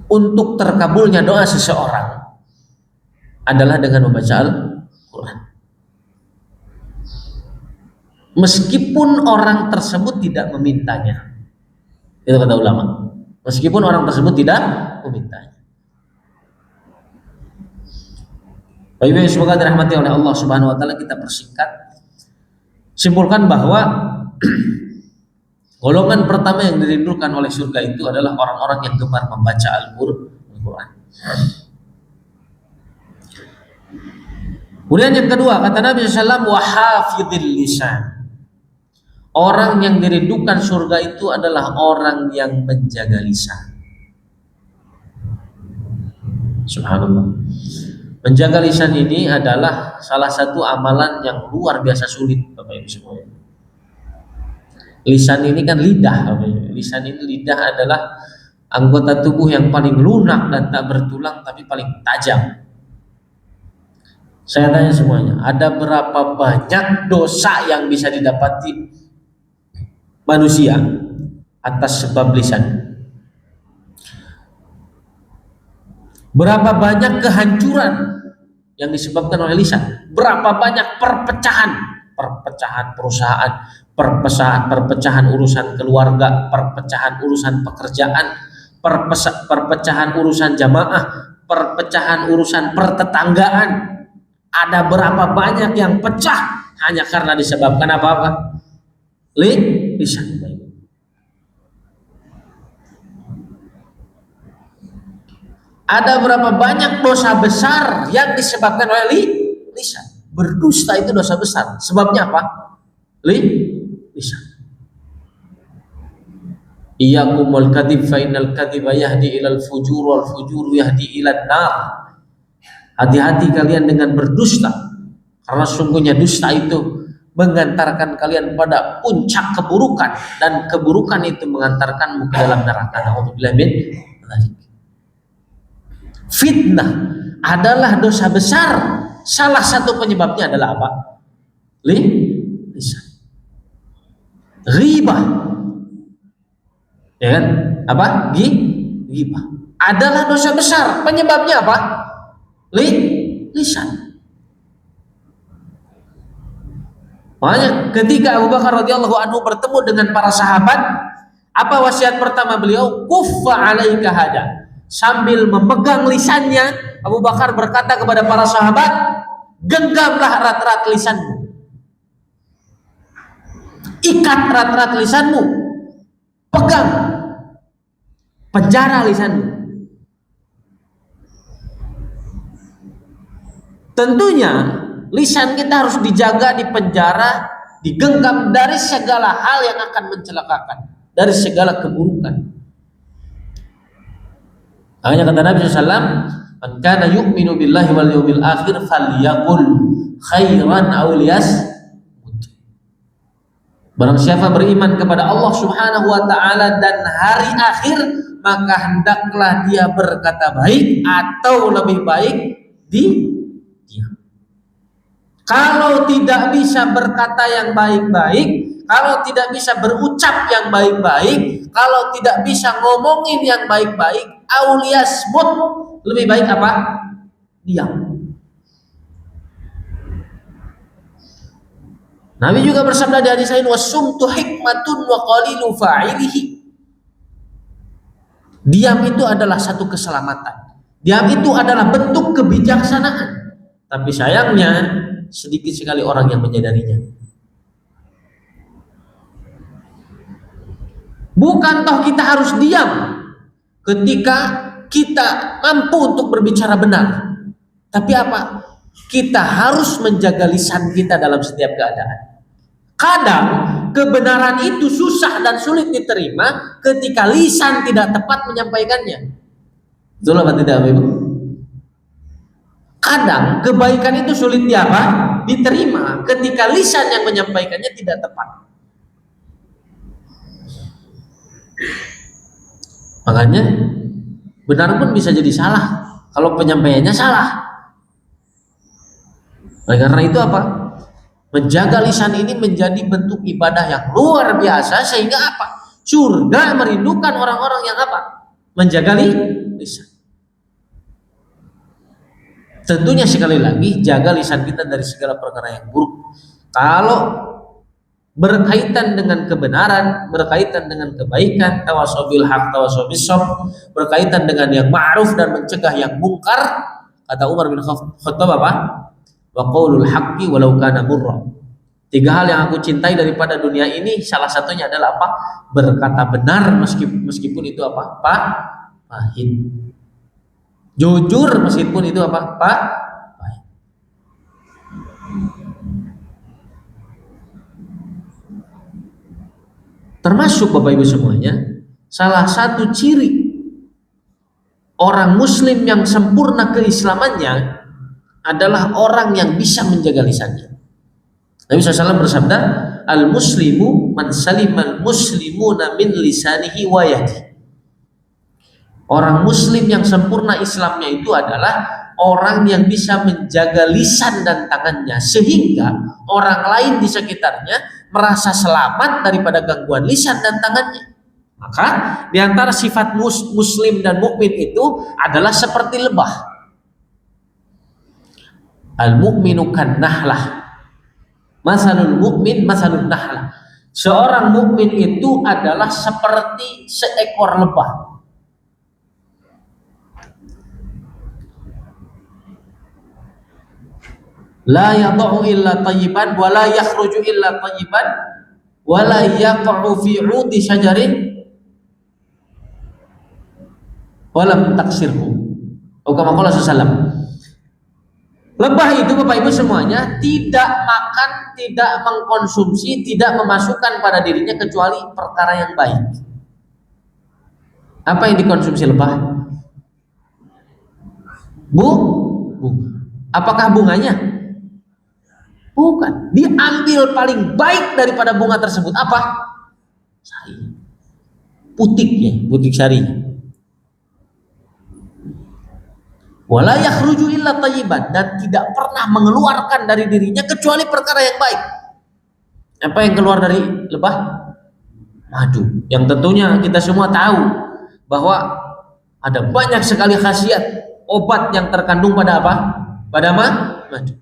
untuk terkabulnya doa seseorang adalah dengan membaca Al-Quran. Meskipun orang tersebut tidak memintanya. Itu kata ulama. Meskipun orang tersebut tidak memintanya. Baik, semoga dirahmati oleh Allah Subhanahu wa taala. Kita persingkat. Simpulkan bahwa golongan pertama yang dirindukan oleh surga itu adalah orang-orang yang gemar membaca Al-Quran. Kemudian yang kedua, kata Nabi SAW, wa hafidhil lisan. Orang yang dirindukan surga itu adalah orang yang menjaga lisan. Subhanallah. Menjaga lisan ini adalah salah satu amalan yang luar biasa sulit, Bapak Ibu semuanya. Lisan ini kan lidah, Bapak Ibu. Lisan ini, lidah adalah anggota tubuh yang paling lunak dan tak bertulang tapi paling tajam. Saya tanya semuanya, ada berapa banyak dosa yang bisa didapati manusia atas sebab lisan? Berapa banyak kehancuran yang disebabkan oleh lisan? Berapa banyak perpecahan perusahaan, perpecahan urusan keluarga, perpecahan urusan pekerjaan, perpecahan urusan jamaah, perpecahan urusan pertetanggaan. Ada berapa banyak yang pecah hanya karena disebabkan apa-apa? Lisan. Ada berapa banyak dosa besar yang disebabkan oleh lisan. Berdusta itu dosa besar. Sebabnya apa? Lisan. Iyyakumul kadhib fa innal kadhiba yahdi ilal fujur wal fujur yahdi ilan nar. Hati-hati kalian dengan berdusta, karena sungguhnya dusta itu mengantarkan kalian pada puncak keburukan, dan keburukan itu mengantarkanmu ke dalam neraka. Na'udzubillah min dzalik. Fitnah adalah dosa besar. Salah satu penyebabnya adalah apa? Lisan. Ghibah, ya kan? Apa? Ghibah adalah dosa besar. Penyebabnya apa? Lisan. Makanya ketika Abu Bakar radhiyallahu anhu bertemu dengan para sahabat, apa wasiat pertama beliau? Kuffa alaika hada. Sambil memegang lisannya, Abu Bakar berkata kepada para sahabat, genggamlah erat-erat lisanmu, ikat erat-erat lisanmu, pegang, penjara lisanmu. Tentunya lisan kita harus dijaga, dipenjara, digenggam dari segala hal yang akan mencelakakan, dari segala keburukan. Makanya kata Nabi SAW, man kana yu'minu billahi wal yawmil akhir falyaqul khairan aw liyasmut. Barang siapa beriman kepada Allah Subhanahu wa taala dan hari akhir, maka hendaklah dia berkata baik atau lebih baik diam. Kalau tidak bisa berkata yang baik-baik, kalau tidak bisa berucap yang baik-baik, kalau tidak bisa ngomongin yang baik-baik, auliyasmut, lebih baik apa? Diam. Nabi juga bersabda di hadis lain, wasumtu hikmatun wa qalilu fa'ilihi. Diam itu adalah satu keselamatan. Diam itu adalah bentuk kebijaksanaan. Tapi sayangnya sedikit sekali orang yang menyadarinya. Bukan toh kita harus diam ketika kita mampu untuk berbicara benar. Tapi apa? Kita harus menjaga lisan kita dalam setiap keadaan. Kadang kebenaran itu susah dan sulit diterima ketika lisan tidak tepat menyampaikannya. Betul apa tidak, Ibu? Kadang kebaikan itu sulit diterima ketika lisan yang menyampaikannya tidak tepat. Makanya benar pun bisa jadi salah kalau penyampaiannya salah. Oleh karena itu apa? Menjaga lisan ini menjadi bentuk ibadah yang luar biasa, sehingga apa? Surga merindukan orang-orang yang apa? Menjaga lisan. Tentunya sekali lagi jaga lisan kita dari segala perkara yang buruk. Kalau berkaitan dengan kebenaran, berkaitan dengan kebaikan, tawasau bil haq, tawasau bis sabr, berkaitan dengan yang ma'ruf dan mencegah yang mungkar, kata Umar bin Khattab apa? Wa qaulul haqqi walau kana murra. 3 hal yang aku cintai daripada dunia ini, salah satunya adalah apa? Berkata benar meskipun itu apa? Pahit. Jujur meskipun itu apa? Pahit. Termasuk Bapak Ibu semuanya, salah satu ciri orang muslim yang sempurna keislamannya adalah orang yang bisa menjaga lisannya. Nabi SAW bersabda, al-muslimu man salimal muslimuna min lisanihi wa yadihi. Orang muslim yang sempurna Islamnya itu adalah orang yang bisa menjaga lisan dan tangannya, sehingga orang lain di sekitarnya merasa selamat daripada gangguan lisan dan tangannya. Maka di antara sifat muslim dan mukmin itu adalah seperti lebah. Al-mu'minu kan nahlah, masalul mu'min masalul nahlah. Seorang mukmin itu adalah seperti seekor lebah. La yad'u illa tayyiban wa la yakhruju illa tayyiban wa la yaqa'u fi 'udi syajarin wa lam taksirhu. Kama qala sallallahu. Lebah itu Bapak Ibu semuanya tidak makan, tidak mengkonsumsi, tidak memasukkan pada dirinya kecuali perkara yang baik. Apa yang dikonsumsi lebah? Bunga. Apakah bunganya? Bukan. Diambil paling baik daripada bunga tersebut. Apa? Sari. Putiknya, putik sarinya. Wala yakhruju illa thayyiban, dan tidak pernah mengeluarkan dari dirinya kecuali perkara yang baik. Apa yang keluar dari lebah? Madu. Yang tentunya kita semua tahu bahwa ada banyak sekali khasiat obat yang terkandung pada apa? Pada madu.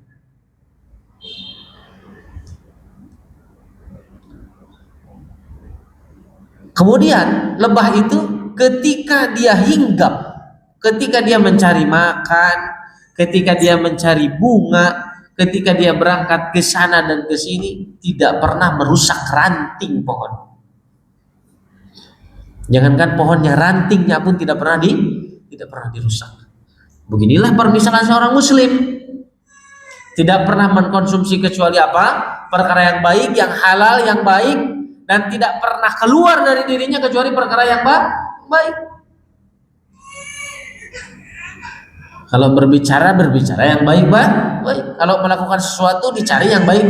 Kemudian lebah itu ketika dia hinggap, ketika dia mencari makan, ketika dia mencari bunga, ketika dia berangkat ke sana dan ke sini, tidak pernah merusak ranting pohon. Jangankan pohonnya, rantingnya pun tidak pernah dirusak. Beginilah permisalan seorang muslim. Tidak pernah mengkonsumsi kecuali apa? Perkara yang baik, yang halal, yang baik, dan tidak pernah keluar dari dirinya kecuali perkara yang baik. Kalau berbicara yang baik. Kalau melakukan sesuatu dicari yang baik.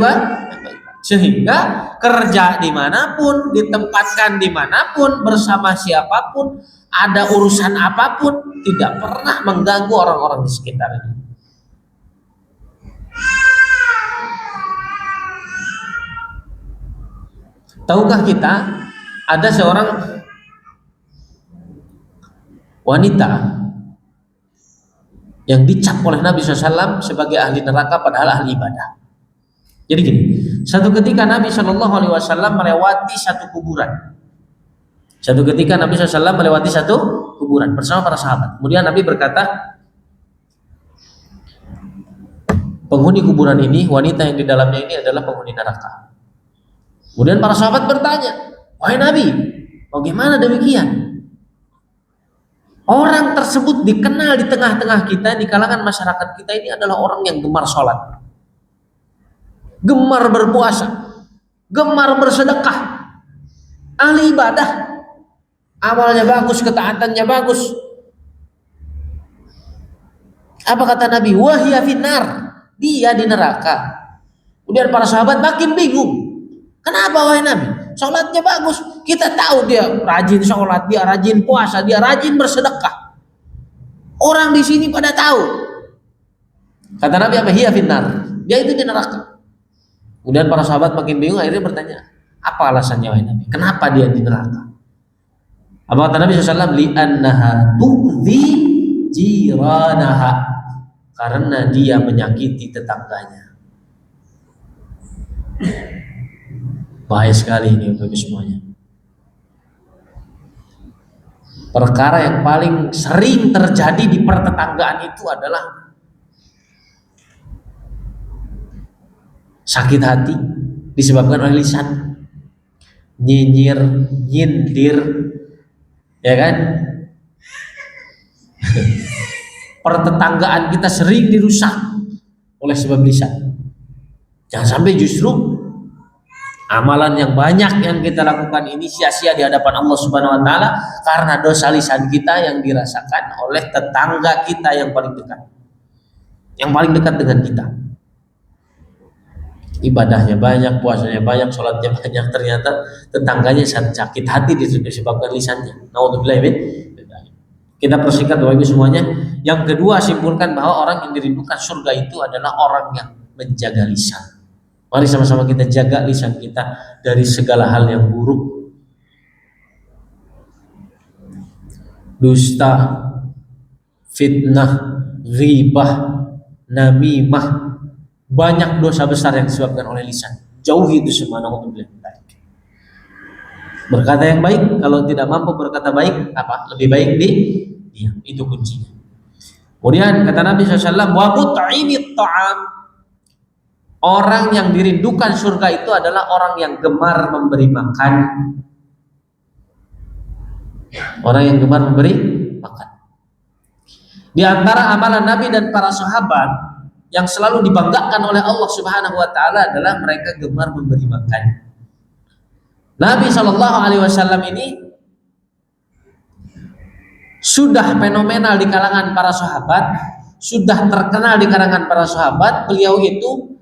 Sehingga kerja dimanapun, ditempatkan dimanapun, bersama siapapun, ada urusan apapun, tidak pernah mengganggu orang-orang di sekitarnya. Tahukah kita ada seorang wanita yang dicap oleh Nabi SAW sebagai ahli neraka padahal ahli ibadah. Jadi gini, satu ketika Nabi Shallallahu Alaihi Wasallam melewati satu kuburan. Satu ketika Nabi SAW melewati satu kuburan bersama para sahabat. Kemudian Nabi berkata, penghuni kuburan ini, wanita yang di dalamnya ini adalah penghuni neraka. Kemudian para sahabat bertanya, wahai Nabi, bagaimana demikian? Orang tersebut dikenal di tengah-tengah kita, di kalangan masyarakat kita ini adalah orang yang gemar sholat, gemar berpuasa, gemar bersedekah, ahli ibadah, amalnya bagus, ketaatannya bagus. Apa kata Nabi? Wahya finnar, dia di neraka. Kemudian para sahabat makin bingung. Kenapa wahai Nabi? Sholatnya bagus, kita tahu dia rajin sholat, dia rajin puasa, dia rajin bersedekah. Orang di sini pada tahu. Kata Nabi apa? Hiya finnar, dia itu di neraka. Kemudian para sahabat makin bingung, akhirnya bertanya, apa alasannya wahai Nabi? Kenapa dia di neraka? Apa kata Nabi SAW? Li'annaha tu'zi jiranaha, karena dia menyakiti tetangganya. Bahaya sekali ini bagi semuanya. Perkara yang paling sering terjadi di pertetanggaan itu adalah sakit hati disebabkan oleh lisan, nyinyir, nyindir, ya kan? Pertetanggaan kita sering dirusak oleh sebab lisan. Jangan sampai justru amalan yang banyak yang kita lakukan ini sia-sia di hadapan Allah Subhanahu wa taala karena dosa lisan kita yang dirasakan oleh tetangga kita yang paling dekat. Yang paling dekat dengan kita. Ibadahnya banyak, puasanya banyak, sholatnya banyak, ternyata tetangganya sakit hati disebabkan lisannya. Naudzubillah min. Kita persingkat Bapak Ibu semuanya. Yang kedua, simpulkan bahwa orang yang dirindukan surga itu adalah orang yang menjaga lisan. Mari sama-sama kita jaga lisan kita dari segala hal yang buruk. Dusta, fitnah, ghibah, namimah, banyak dosa besar yang disebabkan oleh lisan. Jauhi itu semua. Berkata yang baik, kalau tidak mampu berkata baik, apa? Lebih baik diam. Itu kuncinya. Kemudian kata Nabi SAW, wa mut'imit ta'am, orang yang dirindukan surga itu adalah orang yang gemar memberi makan. Orang yang gemar memberi makan. Di antara amalan Nabi dan para sahabat yang selalu dibanggakan oleh Allah Subhanahu wa taala adalah mereka gemar memberi makan. Nabi Shallallahu alaihi wasallam ini sudah fenomenal di kalangan para sahabat, sudah terkenal di kalangan para sahabat. Beliau itu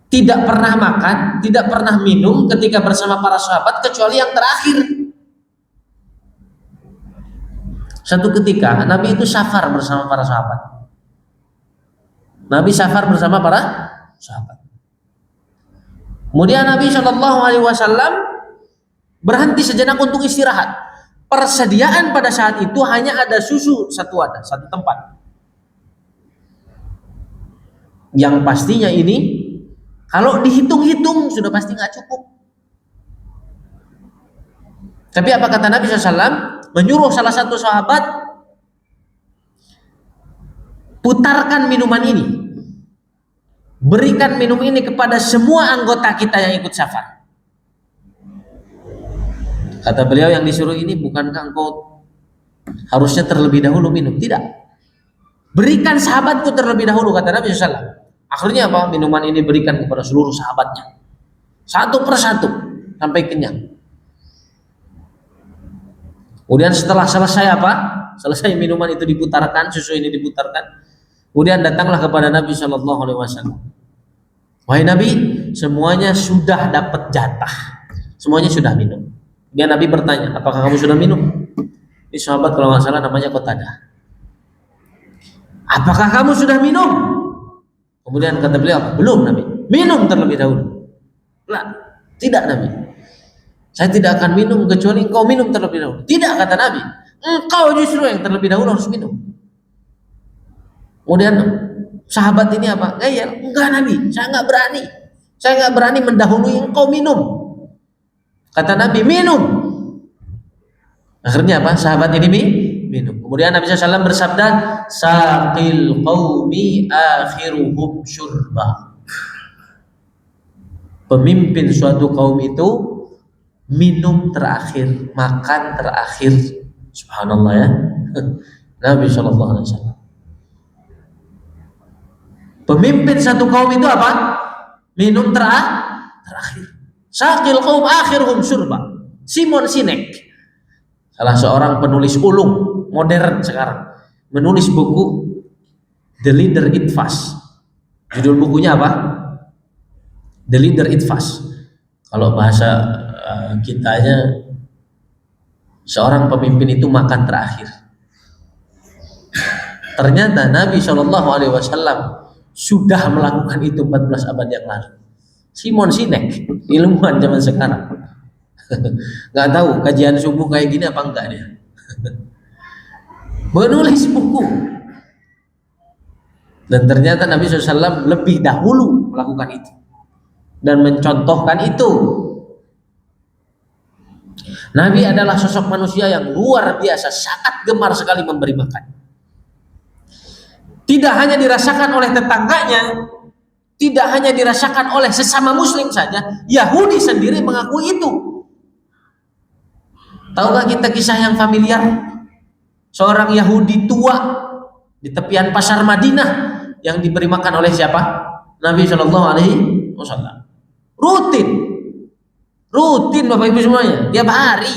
tidak pernah makan, tidak pernah minum ketika bersama para sahabat kecuali yang terakhir. Satu ketika Nabi itu safar bersama para sahabat. Nabi safar bersama para sahabat. Kemudian Nabi Shallallahu Alaihi Wasallam berhenti sejenak untuk istirahat. Persediaan pada saat itu hanya ada susu satu tempat. Yang pastinya ini kalau dihitung-hitung sudah pasti nggak cukup. Tapi apa kata Nabi SAW? Menyuruh salah satu sahabat, putarkan minuman ini, berikan minum ini kepada semua anggota kita yang ikut safar. Kata beliau, yang disuruh ini bukankah engkau harusnya terlebih dahulu minum? Tidak. Berikan sahabatku terlebih dahulu, kata Nabi SAW. Akhirnya apa? Minuman ini berikan kepada seluruh sahabatnya, satu persatu sampai kenyang. Kemudian setelah selesai apa? Selesai minuman itu diputarkan, susu ini diputarkan. Kemudian datanglah kepada Nabi Shallallahu Alaihi Wasallam. Wahai Nabi, semuanya sudah dapat jatah, semuanya sudah minum. Kemudian Nabi bertanya, apakah kamu sudah minum? Ini sahabat kalau nggak salah namanya Qatadah. Apakah kamu sudah minum? Kemudian kata beliau, belum Nabi. Minum terlebih dahulu. Lah, tidak Nabi. Saya tidak akan minum kecuali engkau minum terlebih dahulu. Tidak, kata Nabi. Engkau justru yang terlebih dahulu harus minum. Kemudian Sahabat ini apa? Ngeyel, enggak Nabi, saya nggak berani. Saya nggak berani mendahului engkau minum. Kata Nabi, minum. Akhirnya apa? Sahabat ini minum. Kemudian Nabi SAW bersabda, saqil qaumi akhiruhum syurba. Pemimpin suatu kaum itu minum terakhir, makan terakhir. Subhanallah ya. Nabi SAW. Pemimpin satu kaum itu apa? Minum terakhir. Saqil qaum akhiruhum syurba. Simon Sinek, salah seorang penulis ulung modern sekarang, menulis buku The Leader Eat Fast. Judul bukunya apa? The Leader Eat Fast. Kalau bahasa kitanya, seorang pemimpin itu makan terakhir. Ternyata Nabi SAW sudah melakukan itu 14 abad yang lalu. Simon Sinek, ilmuwan zaman sekarang, nggak tahu kajian subuh kayak gini apa enggak dia. Menulis buku. Dan ternyata Nabi SAW lebih dahulu melakukan itu dan mencontohkan itu. Nabi adalah sosok manusia yang luar biasa, sangat gemar sekali memberi makan. Tidak hanya dirasakan oleh tetangganya, tidak hanya dirasakan oleh sesama muslim saja, Yahudi sendiri mengakui itu. Tahukah kita kisah yang familiar? Seorang Yahudi tua di tepian pasar Madinah yang diberi makan oleh siapa? Nabi SAW. Rutin Bapak Ibu semuanya, tiap hari.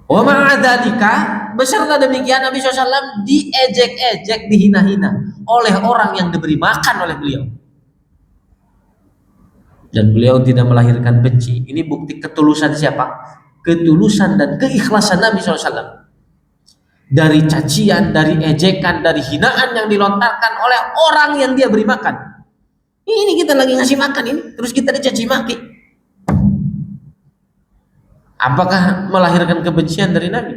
Wa ma'adzalika, beserta demikian Nabi SAW diejek-ejek, dihina-hina oleh orang yang diberi makan oleh beliau. Dan beliau tidak melahirkan benci. Ini bukti ketulusan siapa? Ketulusan dan keikhlasan Nabi SAW. Dari cacian, dari ejekan, dari hinaan yang dilontarkan oleh orang yang dia beri makan. Ini kita lagi ngasih makan ini, terus kita dicaci maki. Apakah melahirkan kebencian dari Nabi?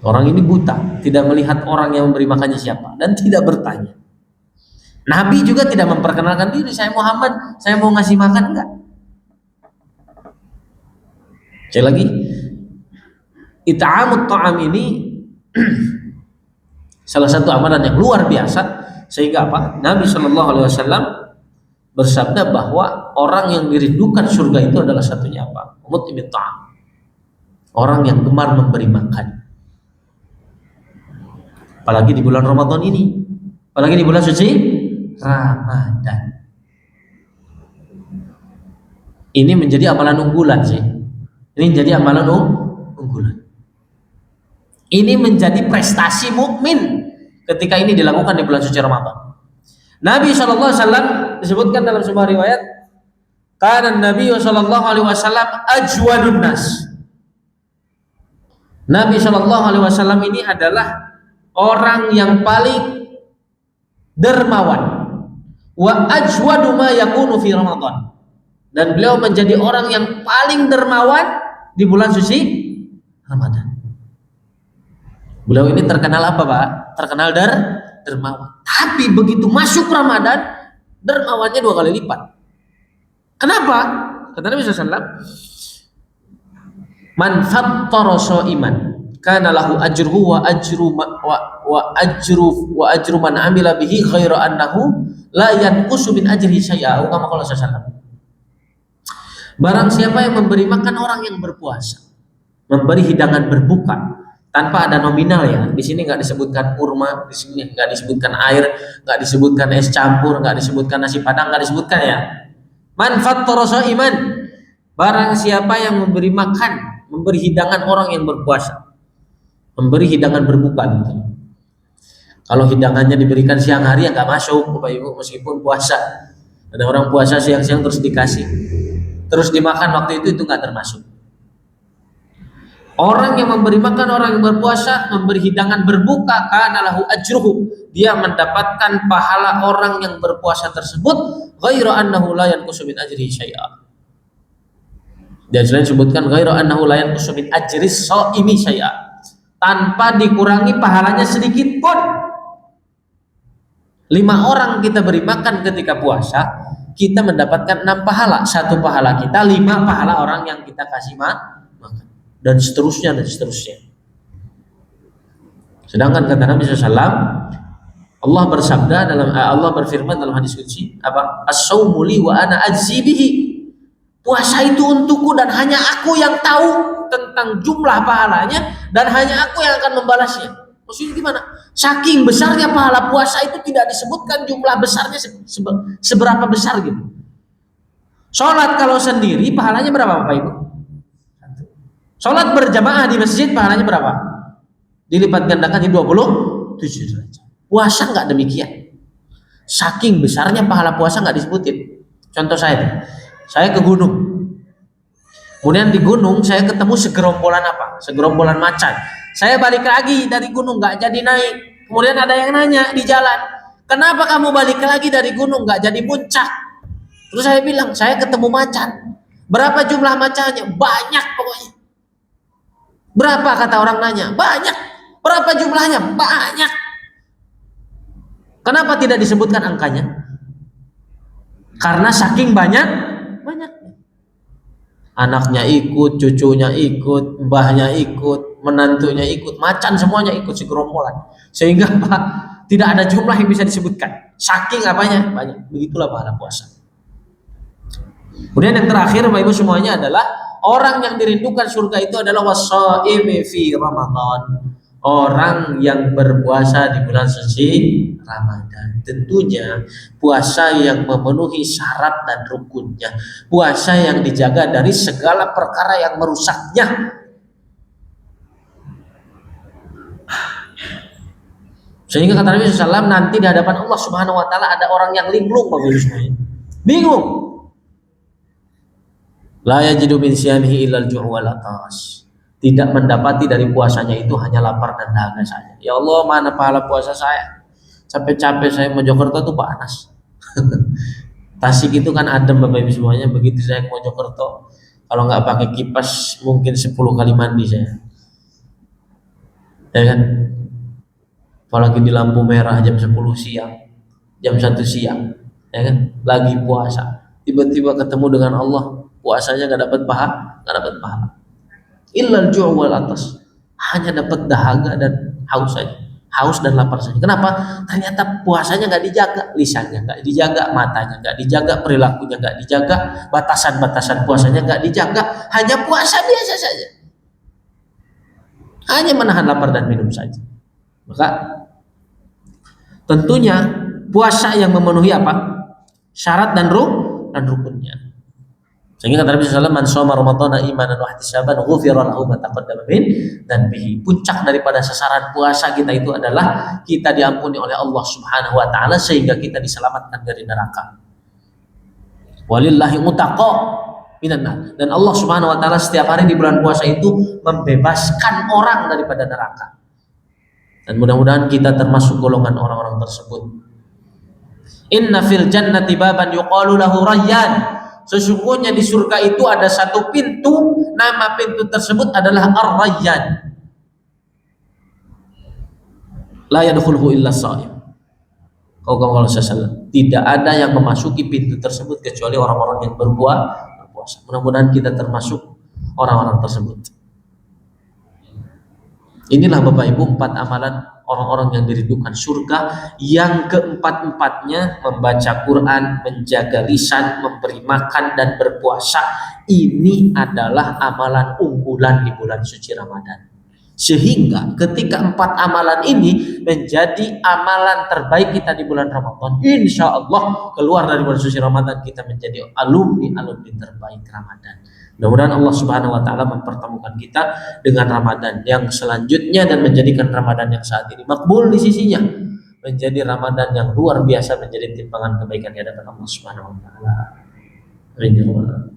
Orang ini buta, tidak melihat orang yang memberi makannya siapa, dan tidak bertanya. Nabi juga tidak memperkenalkan diri, saya Muhammad, saya mau ngasih makan, enggak. Sekali lagi, it'amut ta'am ini salah satu amalan yang luar biasa, sehingga apa? Nabi SAW bersabda bahwa orang yang dirindukan surga itu adalah satunya apa? Mut'imit ta'am. Orang yang gemar memberi makan. Apalagi di bulan Ramadan ini, apalagi di bulan suci Ramadan. Ini menjadi amalan unggulan sih. Ini menjadi amalan unggulan. Ini menjadi prestasi mukmin ketika ini dilakukan di bulan suci Ramadan. Nabi SAW disebutkan dalam sebuah riwayat, karena Nabi SAW ajwadun nas. Nabi SAW ini adalah orang yang paling dermawan. Wa ajwadu ma yakunu fi Ramadan. Dan beliau menjadi orang yang paling dermawan di bulan suci Ramadan. Beliau ini terkenal apa, Pak? Terkenal dermawan. Tapi begitu masuk Ramadan, dermawannya 2 kali lipat. Kenapa? Kata Nabi SAW, man fattara sha'iman kana lahu ajruhu wa ajru man amila bihi ghairu annahu la yanqusu min ajrihi syai'a. Kama qala sallallahu. Barang siapa yang memberi makan orang yang berpuasa, memberi hidangan berbuka tanpa ada nominal ya. Di sini nggak disebutkan kurma, di sini nggak disebutkan air, nggak disebutkan es campur, nggak disebutkan nasi padang, nggak disebutkan ya. Man fattara sha'iman, barang siapa yang memberi makan, memberi hidangan orang yang berpuasa, memberi hidangan berbuka gitu. Kalau hidangannya diberikan siang hari ya nggak masuk, Bapak Ibu, meskipun puasa. Ada orang puasa siang-siang terus dikasih, terus dimakan waktu itu nggak termasuk. Orang yang memberi makan orang yang berpuasa, memberi hidangan berbuka, kana lahu ajruhu, dia mendapatkan pahala orang yang berpuasa tersebut, ghairu annahu la yanqusu min ajrihi syai'a. Dan selain disebutkan ghairu annahu la yanqusu min ajris shaimi syai'a. tanpa dikurangi pahalanya sedikit pun. 5 orang kita beri makan ketika puasa, kita mendapatkan 6 pahala. 1 pahala kita, 5 pahala orang yang kita kasih makan, dan seterusnya dan seterusnya. Sedangkan kata Nabi SAW, Allah bersabda Allah berfirman dalam hadis qudsi, apa? As-saumu li wa ana ajzi bihi. Puasa itu untukku dan hanya aku yang tahu tentang jumlah pahalanya, dan hanya aku yang akan membalasnya. Maksudnya gimana? Saking besarnya pahala puasa itu tidak disebutkan jumlah besarnya seberapa besar gitu. Sholat kalau sendiri pahalanya berapa Bapak Ibu? Sholat berjamaah di masjid pahalanya berapa? Dilipat gandakan jadi 27 derajat. Puasa nggak demikian. Saking besarnya pahala puasa nggak disebutin. Contoh saya ke gunung. Kemudian di gunung saya ketemu segerombolan apa? Segerombolan macan. Saya balik lagi dari gunung nggak jadi naik. Kemudian ada yang nanya di jalan, kenapa kamu balik lagi dari gunung nggak jadi puncak? Terus saya bilang, saya ketemu macan. Berapa jumlah macannya? Banyak pokoknya. Berapa kata orang nanya? Banyak. Berapa jumlahnya? Banyak. Kenapa tidak disebutkan angkanya? Karena saking banyaknya. Anaknya ikut, cucunya ikut, mbahnya ikut, menantunya ikut, macan semuanya ikut segerombolan. Sehingga tidak ada jumlah yang bisa disebutkan. Saking apanya? Banyak. Begitulah pahala puasa. Kemudian yang terakhir Bapak Ibu semuanya adalah orang yang dirindukan surga itu adalah washaimi fi Ramadan. Orang yang berpuasa di bulan suci Ramadan. Tentunya puasa yang memenuhi syarat dan rukunnya, puasa yang dijaga dari segala perkara yang merusaknya. Sehingga kata Nabi SAW, nanti di hadapan Allah Subhanahu Wa Taala ada orang yang linglung, Bapak Ibu semuanya, bingung. La yajidu min siyamihi illal ju' wal atas. Tidak mendapati dari puasanya itu hanya lapar dan dahaga saja. Ya Allah, mana pahala puasa saya? Capek-capek saya Mojokerto tuh panas. Tasik itu kan adem Bapak Ibu semuanya. Begitu saya ke Mojokerto, kalau nggak pakai kipas mungkin 10 kali mandi saya. Ya kan? Apalagi di lampu merah jam 10 siang, jam 1 siang, ya kan? Lagi puasa. Tiba-tiba ketemu dengan Allah, puasanya nggak dapat pahala. Illal ju' wal atas, hanya dapat dahaga dan haus saja, haus dan lapar saja. Kenapa? Ternyata puasanya nggak dijaga, lisannya nggak dijaga, matanya nggak dijaga, perilakunya nggak dijaga, batasan-batasan puasanya nggak dijaga, hanya puasa biasa saja, hanya menahan lapar dan minum saja. Maka tentunya puasa yang memenuhi apa? Syarat dan rukunnya. Sehingga kata Nabi SAW, man shoma ramadhana imanan wa ihtisaban ghufira lahu ma taqaddama min dzanbihi. Puncak daripada sasaran puasa kita itu adalah kita diampuni oleh Allah Subhanahu wa taala sehingga kita diselamatkan dari neraka. Walillahi mutaqa minan nar. Dan Allah Subhanahu wa taala setiap hari di bulan puasa itu membebaskan orang daripada neraka. Dan mudah-mudahan kita termasuk golongan orang-orang tersebut. Inna fil jannati baban yuqalu lahu Rayyan. Sesungguhnya di surga itu ada satu pintu, nama pintu tersebut adalah Ar-Rayyan. La yadkhuluhu illa shaim. Kalau tidak ada yang memasuki pintu tersebut kecuali orang-orang yang berpuasa. Mudah-mudahan kita termasuk orang-orang tersebut. Inilah Bapak Ibu 4 amalan orang-orang yang dirindukan surga. Yang keempat-empatnya membaca Quran, menjaga lisan, memberi makan dan berpuasa. Ini adalah amalan unggulan di bulan suci Ramadan. Sehingga ketika 4 amalan ini menjadi amalan terbaik kita di bulan Ramadan, insya Allah keluar dari bulan suci Ramadan kita menjadi alumni terbaik Ramadan. Mudah-mudahan Allah Subhanahu wa taala mempertemukan kita dengan Ramadan yang selanjutnya dan menjadikan Ramadan yang saat ini makbul di sisinya menjadi Ramadan yang luar biasa, menjadi timbangan kebaikan di hadapan Allah Subhanahu wa taala. Amin.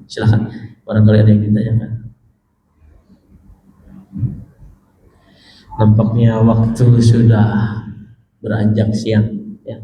Silakan barangkali ada yang ditanyakan. Nampaknya waktu sudah beranjak siang ya.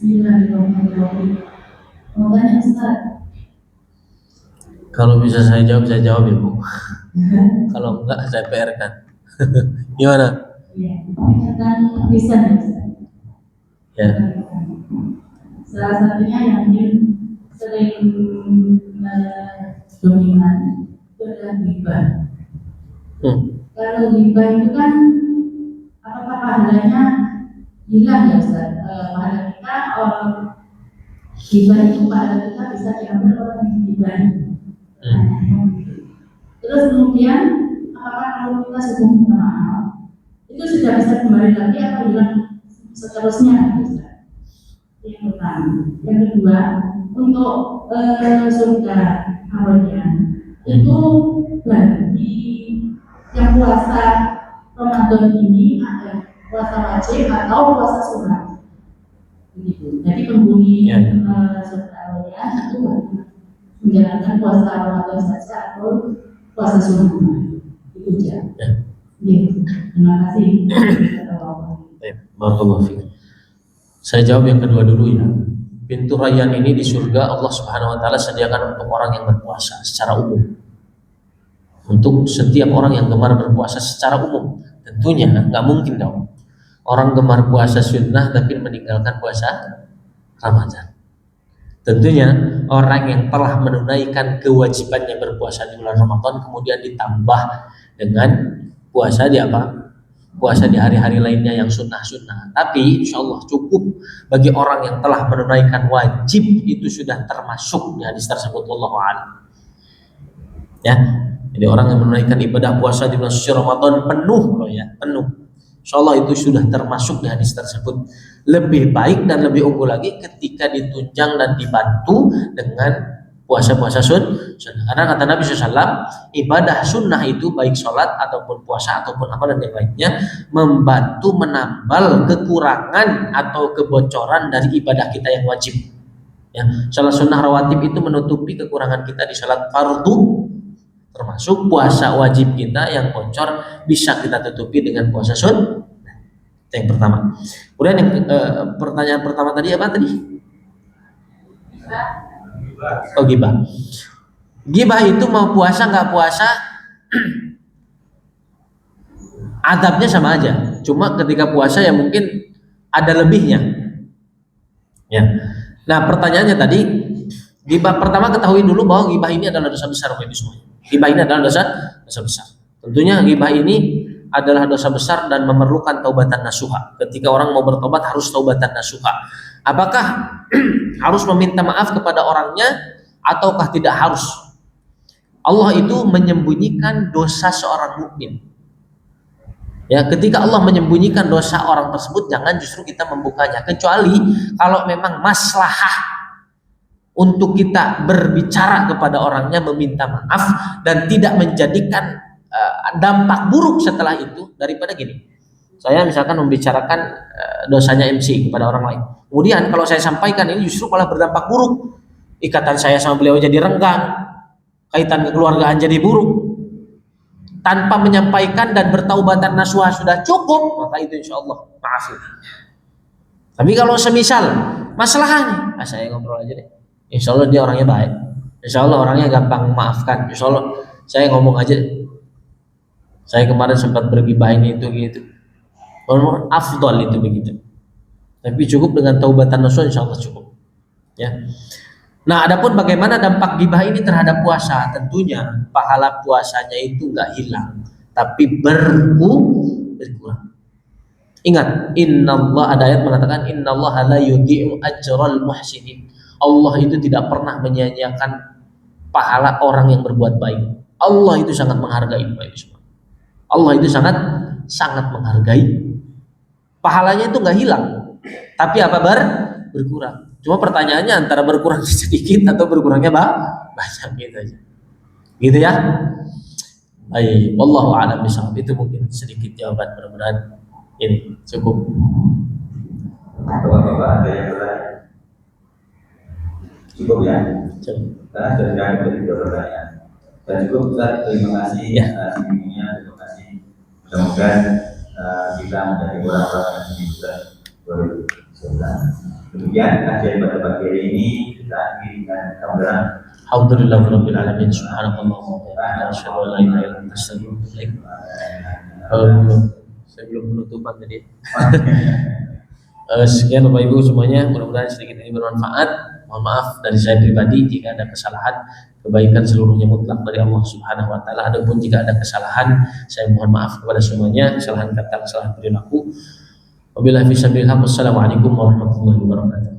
Bismillahirrahmanirrahim. Mau tanya Ustaz? Kalau bisa saya jawab ya Bu. Kalau enggak saya PR kan. Gimana? Iya, tentang lisan ya Ustaz. Ya. Salah satunya yang mungkin sering dominan itu adalah ghibah. Kalau ghibah itu kan apakah pahalanya hilang ya Ustaz? Pahala kita orang ghibah itu pahala kita bisa diambil orang yang ghibah. Terus kemudian apakah kalau kita sudah minta maaf itu sudah bisa kembali lagi atau hilang seterusnya Ustaz? Yang pertama. Yang kedua, untuk surga awalnya itu bagi yang puasa Ramadan ini ada puasa wajib atau puasa sunat. Begitu. Jadi penghuni surga awalnya itu menjalankan puasa Ramadan saja atau puasa sunat. Itu saja. Terima kasih. Barakallahu fiik. Saya jawab yang kedua dulu ya. Pintu rayyan ini di surga Allah Subhanahu wa taala sediakan untuk orang yang berpuasa secara umum. Untuk setiap orang yang gemar berpuasa secara umum. Tentunya nggak mungkin dong orang gemar puasa sunnah tapi meninggalkan puasa Ramadan. Tentunya orang yang telah menunaikan kewajibannya berpuasa di bulan Ramadan kemudian ditambah dengan puasa di apa? Puasa di hari-hari lainnya yang sunnah-sunnah. Tapi insya Allah cukup bagi orang yang telah menunaikan wajib itu sudah termasuk di hadis tersebut. Wallahu a'lam. Ya, jadi orang yang menunaikan ibadah puasa di bulan suci Ramadan penuh loh ya, penuh. Insya Allah itu sudah termasuk di hadis tersebut. Lebih baik dan lebih unggul lagi ketika ditunjang dan dibantu dengan puasa-puasa sunnah. Karena kata Nabi SAW, ibadah sunnah itu baik sholat ataupun puasa ataupun amalan yang lainnya membantu menambal kekurangan atau kebocoran dari ibadah kita yang wajib. Ya, sholat sunnah rawatib itu menutupi kekurangan kita di sholat fardu, termasuk puasa wajib kita yang bocor bisa kita tutupi dengan puasa sunnah. Itu yang pertama. Kemudian yang pertanyaan pertama tadi apa tadi? Oh, ghibah. Ghibah itu mau puasa nggak puasa adabnya sama aja. Cuma ketika puasa ya mungkin ada lebihnya. Ya. Nah pertanyaannya tadi, ghibah pertama ketahui dulu bahwa ghibah ini adalah dosa besar bagi semua. Ghibah ini adalah dosa besar. Tentunya ghibah ini adalah dosa besar dan memerlukan taubatan nasuha. Ketika orang mau bertobat harus taubatan nasuha. Apakah harus meminta maaf kepada orangnya ataukah tidak harus? Allah itu menyembunyikan dosa seorang mukmin. Ya, ketika Allah menyembunyikan dosa orang tersebut, jangan justru kita membukanya, kecuali kalau memang maslahah untuk kita berbicara kepada orangnya meminta maaf dan tidak menjadikan dampak buruk setelah itu. Daripada gini, saya misalkan membicarakan dosanya MC kepada orang lain, kemudian kalau saya sampaikan ini justru malah berdampak buruk, ikatan saya sama beliau jadi renggang, kaitan kekeluargaan jadi buruk. Tanpa menyampaikan dan bertaubatan nasuha sudah cukup, maka itu insya Allah maafin. Tapi kalau semisal masalahnya, saya ngobrol aja deh, insya Allah dia orangnya baik, insya Allah orangnya gampang memaafkan, insya Allah saya ngomong aja, saya kemarin sempat bergibah ini itu gitu, afdal itu begitu. Tapi cukup dengan taubatan nasuha insya Allah cukup. Ya. Nah, adapun bagaimana dampak ghibah ini terhadap puasa? Tentunya pahala puasanya itu nggak hilang, tapi berkurang. Ingat, innallah, ada ayat mengatakan innallaha la yudhi'u ajral muhsinin. Allah itu tidak pernah menyia-nyiakan pahala orang yang berbuat baik. Allah itu sangat menghargai baik semua. Allah itu sangat menghargai. Pahalanya itu nggak hilang, tapi apa berkurang. Cuma pertanyaannya antara berkurang sedikit atau berkurangnya banyak gitu aja. Gitu ya. Baik, wallahu a'lam bishawab. Itu mungkin sedikit jawaban, mudah-mudahan ini cukup. Bapak-bapak ada yang bertanya? Cukup ya? Cukup. Karena sudah tidak ada pertanyaan. Dan cukup, Ustaz. Terima kasih atas bimbingannya. Terima kasih. Mudah-mudahan kita menjadi orang-orang yang lebih Demikian kajian pada pagi hari ini kita akhiri dengan gambaran. Alhamdulillahirabbil alamin. Subhanallah wa bihamdihi asyhadu an la ilaha illa anta astaghfiruka wa atubu ilaik. Sebelum penutupan tadi. Sekian Bapak Ibu semuanya, mudah-mudahan sedikit ini bermanfaat. Mohon maaf dari saya pribadi jika ada kesalahan. Kebaikan seluruhnya mutlak dari Allah Subhanahu wa taala. Adapun jika ada kesalahan, saya mohon maaf kepada semuanya, kesalahan kata, kesalahan perilaku. Wabillahi fisabilillah. Wassalamualaikum warahmatullahi wabarakatuh.